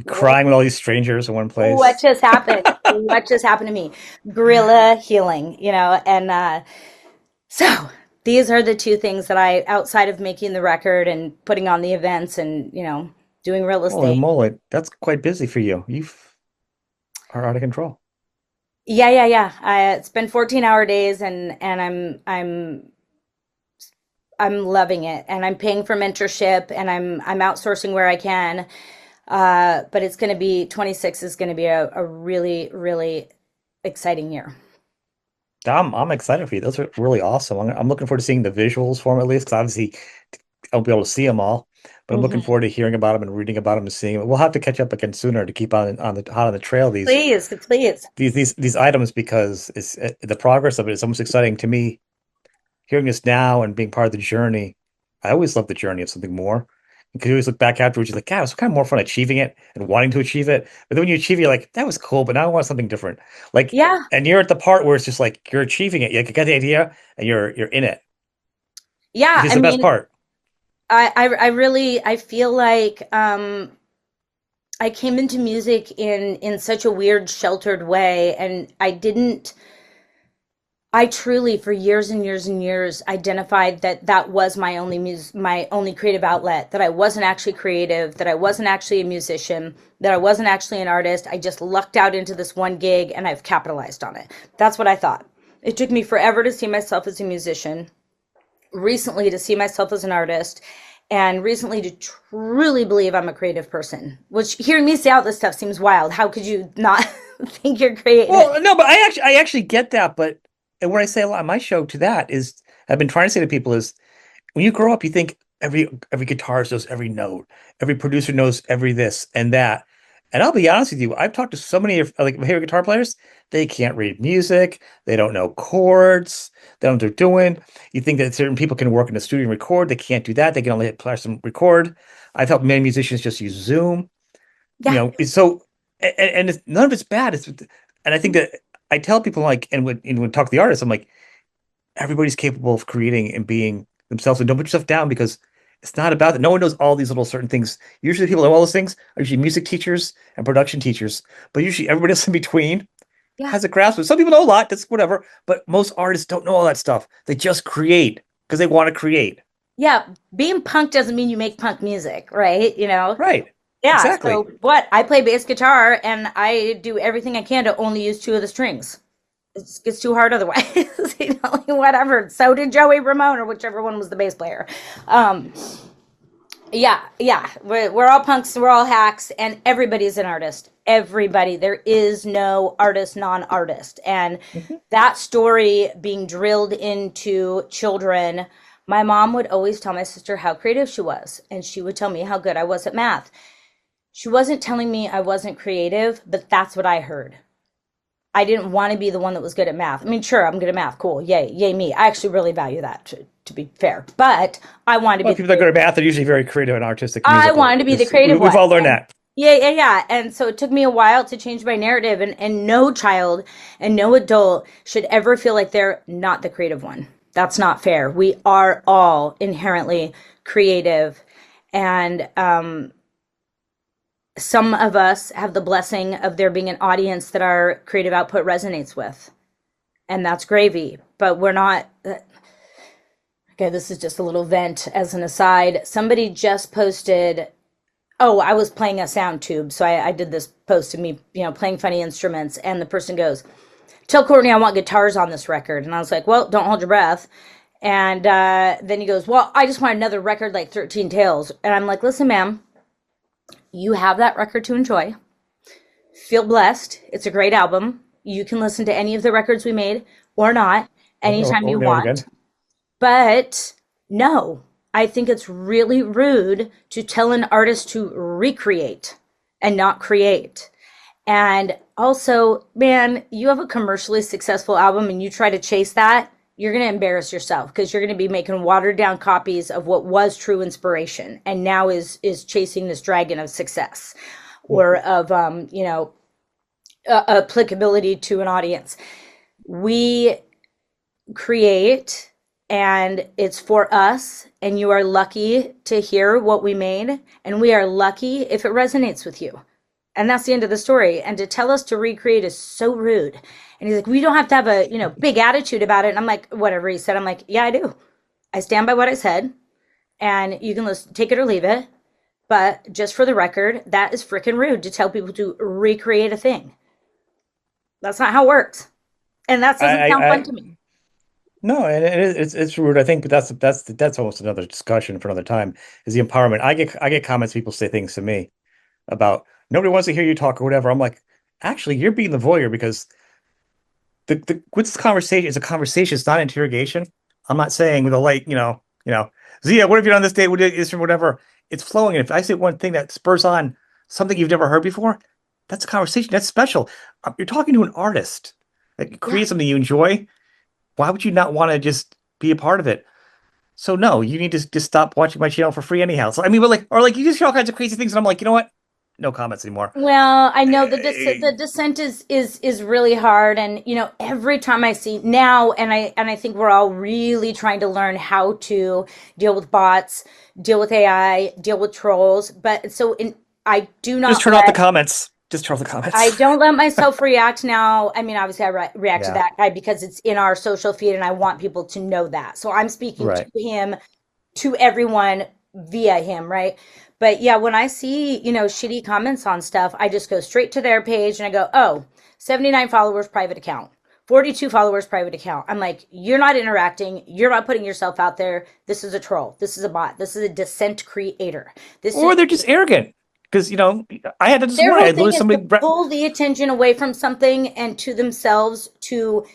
Crying with all these strangers in one place. what just happened? What just happened to me? Guerrilla healing, and so these are the 2 things that outside of making the record and putting on the events and, doing real Holy estate. moly. That's quite busy for you. You are out of control. Yeah. It's been 14-hour days, and I'm loving it, and I'm paying for mentorship, and I'm outsourcing where I can. But it's going to be 26 is going to be a really, really exciting year. I'm excited for you. Those are really awesome. I'm looking forward to seeing the visuals for them at least, because obviously I won't be able to see them all. But I'm looking forward to hearing about them and reading about them and seeing them. We'll have to catch up again sooner to keep on the hot on the trail Please. these items, because it's the progress of it is almost exciting to me. Hearing this now and being part of the journey, I always love the journey of something more. Because you always look back afterwards, you're like, God, it was kind of more fun achieving it and wanting to achieve it. But then when you achieve it, you're like, that was cool, but now I want something different. Like, Yeah. and you're at the part where it's just like you're achieving it. You got the idea and you're in it, which Yeah. is I the best mean, part. I really, I feel like, I came into music in such a weird, sheltered way, and I truly, for years and years and years, identified that that was my only my only creative outlet. That I wasn't actually creative. That I wasn't actually a musician. That I wasn't actually an artist. I just lucked out into this one gig, and I've capitalized on it. That's what I thought. It took me forever to see myself as a musician. Recently, to see myself as an artist, and recently to truly believe I'm a creative person. Which, hearing me say all this stuff seems wild. How could you not think you're creative? Well, no, but I actually get that. But and what I say a lot on my show to that is, I've been trying to say to people is, when you grow up, you think every guitarist knows every note, every producer knows every this and that. And I'll be honest with you, I've talked to so many of like my favorite guitar players. They can't read music. They don't know chords. They don't know what they're doing. You think that certain people can work in the studio and record. They can't do that. They can only hit press and record. I've helped many musicians just use Zoom. Yeah. So and none of it's bad. And I think that I tell people like, and when talk to the artists, I'm like, everybody's capable of creating and being themselves, and don't put yourself down because it's not about that. No one knows all these little certain things. Usually people know all those things are usually music teachers and production teachers, but usually everybody else in between Yeah. has a grasp of it. Some people know a lot, that's whatever, but most artists don't know all that stuff. They just create because they want to create. Yeah, being punk doesn't mean you make punk music, right? You know? Right. Yeah, so Exactly. what? I play bass guitar and I do everything I can to only use two of the strings. It gets too hard otherwise. Whatever. So did Joey Ramone or whichever one was the bass player. Um, yeah. We're all punks, we're all hacks, and everybody's an artist. Everybody. There is no artist, non-artist. And Mhm. that story being drilled into children, my mom would always tell my sister how creative she was, and she would tell me how good I was at math. She wasn't telling me I wasn't creative, but that's what I heard. I didn't want to be the one that was good at math. I mean, sure, I'm good at math. Cool. Yay me. I actually really value that, to be fair. But I wanted to Well, be the people that go to math are usually very creative and artistic, I musical. wanted to be the It's, creative we've one. all learned And that. yeah. And so it took me a while to change my narrative, and no child and no adult should ever feel like they're not the creative one. That's not fair. We are all inherently creative. And some of us have the blessing of there being an audience that our creative output resonates with. And that's gravy. But we're not. Okay, this is just a little vent as an aside. Somebody just posted. Oh, I was playing a sound tube, so I did this post of me, playing funny instruments, and the person goes, "Tell Courtney I want guitars on this record," and I was like, "Well, don't hold your breath." And then he goes, "Well, I just want another record like 13 Tales," and I'm like, "Listen, ma'am, you have that record to enjoy. Feel blessed. It's a great album. You can listen to any of the records we made or not anytime you Or now and again. want. But no, I think it's really rude to tell an artist to recreate and not create. And also, man, you have a commercially successful album and you try to chase that, you're going to embarrass yourself because you're going to be making watered down copies of what was true inspiration and now is chasing this dragon of success Well, or of applicability to an audience. We create and it's for us, and you are lucky to hear what we made, and we are lucky if it resonates with you. And that's the end of the story. And to tell us to recreate is so rude. And he's like, we don't have to have a big attitude about it. And I'm like, whatever he said, I'm like, yeah, I do. I stand by what I said, and you can listen, take it or leave it. But just for the record, that is freaking rude to tell people to recreate a thing. That's not how it works, and that doesn't sound fun I to me. No, and it's rude. I think, but that's almost another discussion for another time. Is the empowerment? I get comments. People say things to me about nobody wants to hear you talk or whatever. I'm like, actually, you're being the voyeur because the what's this conversation? It's a conversation. It's not interrogation. I'm not saying with a light, Zia, what have you done this day? What is from whatever? It's flowing. And if I say one thing that spurs on something you've never heard before, that's a conversation. That's special. You're talking to an artist that Yeah. creates something you enjoy. Why would you not want to just be a part of it? So no, you need to just stop watching my channel for free anyhow. So I mean, but like, or like you just hear all kinds of crazy things, and I'm like, you know what? No comments anymore. Well, I know the Eh, descent is really hard, and every time I see now, and I think we're all really trying to learn how to deal with bots, deal with AI, deal with trolls. But I do just not turn off the let comments. Just turn off the I comments. don't let myself react now. I mean, obviously, react to Yeah, that guy because it's in our social feed, and I want people to know that. So I'm speaking to right. him, to everyone via him, right? But yeah, when I see, shitty comments on stuff, I just go straight to their page and I go, oh, 79 followers, private account. 42 followers, private account. I'm like, you're not interacting. You're not putting yourself out there. This is a troll. This is a bot. This is a dissent creator. This is Or they're just arrogant because I had it this their morning. I whole literally thing is to somebody. pull the attention away from something and to themselves to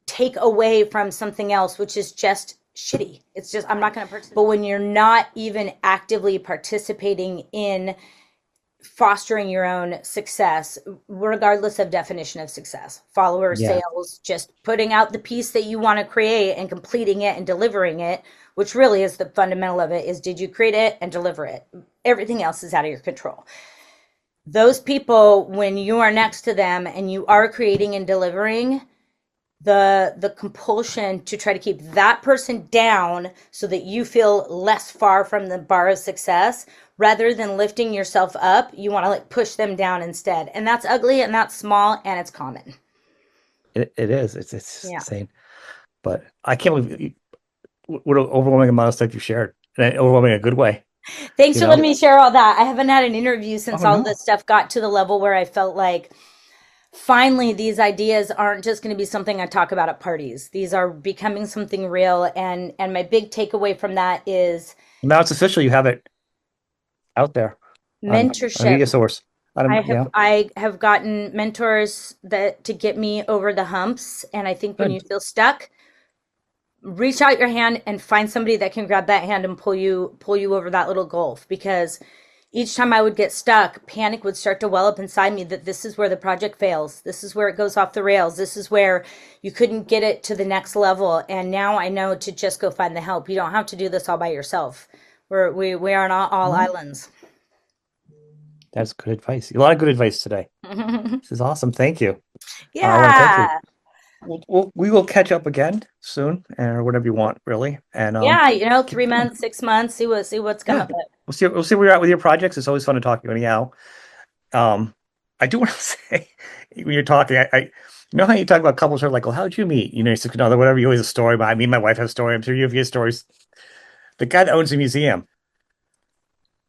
take away from something else, which is just shitty. It's just, I'm not going to participate. But when you're not even actively participating in fostering your own success, regardless of definition of success, followers, Yeah, sales, just putting out the piece that you want to create and completing it and delivering it, which really is the fundamental of it, is did you create it and deliver it? Everything else is out of your control. Those people, when you are next to them and you are creating and delivering, the compulsion to try to keep that person down so that you feel less far from the bar of success rather than lifting yourself up, you want to like push them down instead, and that's ugly and that's small and it's common. it is. It's Yeah, insane. But I can't believe what an overwhelming amount of stuff you shared, and overwhelming in a good way. thanks You for letting know? me share all that. I haven't had an interview since Oh all this no. stuff got to the level where I felt like finally these ideas aren't just going to be something I talk about at parties. These are becoming something real, and my big takeaway from that is Now it's official. You have it out there on a mentorship. media source. Yeah, I have gotten mentors that to get me over the humps, and I think when you good. feel stuck, reach out your hand and find somebody that can grab that hand and pull you over that little gulf, because each time I would get stuck, panic would start to well up inside me that this is where the project fails. This is where it goes off the rails. This is where you couldn't get it to the next level. And now I know to just go find the help. You don't have to do this all by yourself. We are not all No, islands. that's good advice. A lot of good advice today. This is awesome. Thank you. I want to thank you. Yeah. We will catch up again soon, or whatever you want, really. And Yeah, keep 3 months, going. 6 months, see what's Yeah, coming. But we'll see where you're at with your projects. It's always fun to talk to you anyhow. Um, I do want to say when you're talking, you know how you talk about couples who are like, well, how'd you meet? You significant other, whatever. You always have a story. But I mean, my wife has a story. I'm sure you have stories. The guy that owns the museum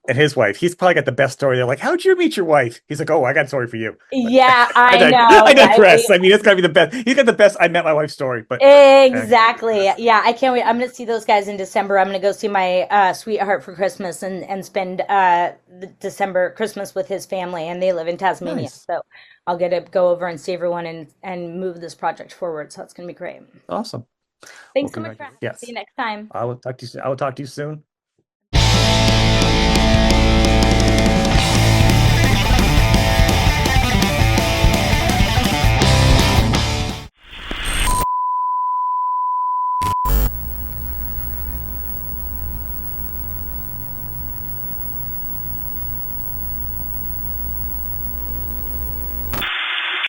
and his wife, he's probably got the best story. They're like, how'd you meet your wife? He's like, oh, I got a story for you. But yeah, I I know, right? digress. I mean, it's got to be the best. He's got the best I met my wife story. But I Exactly. digress. Yeah, I can't wait. I'm gonna see those guys in December. I'm gonna go see my sweetheart for Christmas and spend the December Christmas with his family, and they live in Tasmania. Nice. So I'll get to go over and see everyone and move this project forward. So that's gonna be great. Awesome. Well, Thanks so much for congratulations. having me. See you Yes. next time. I will talk to you soon.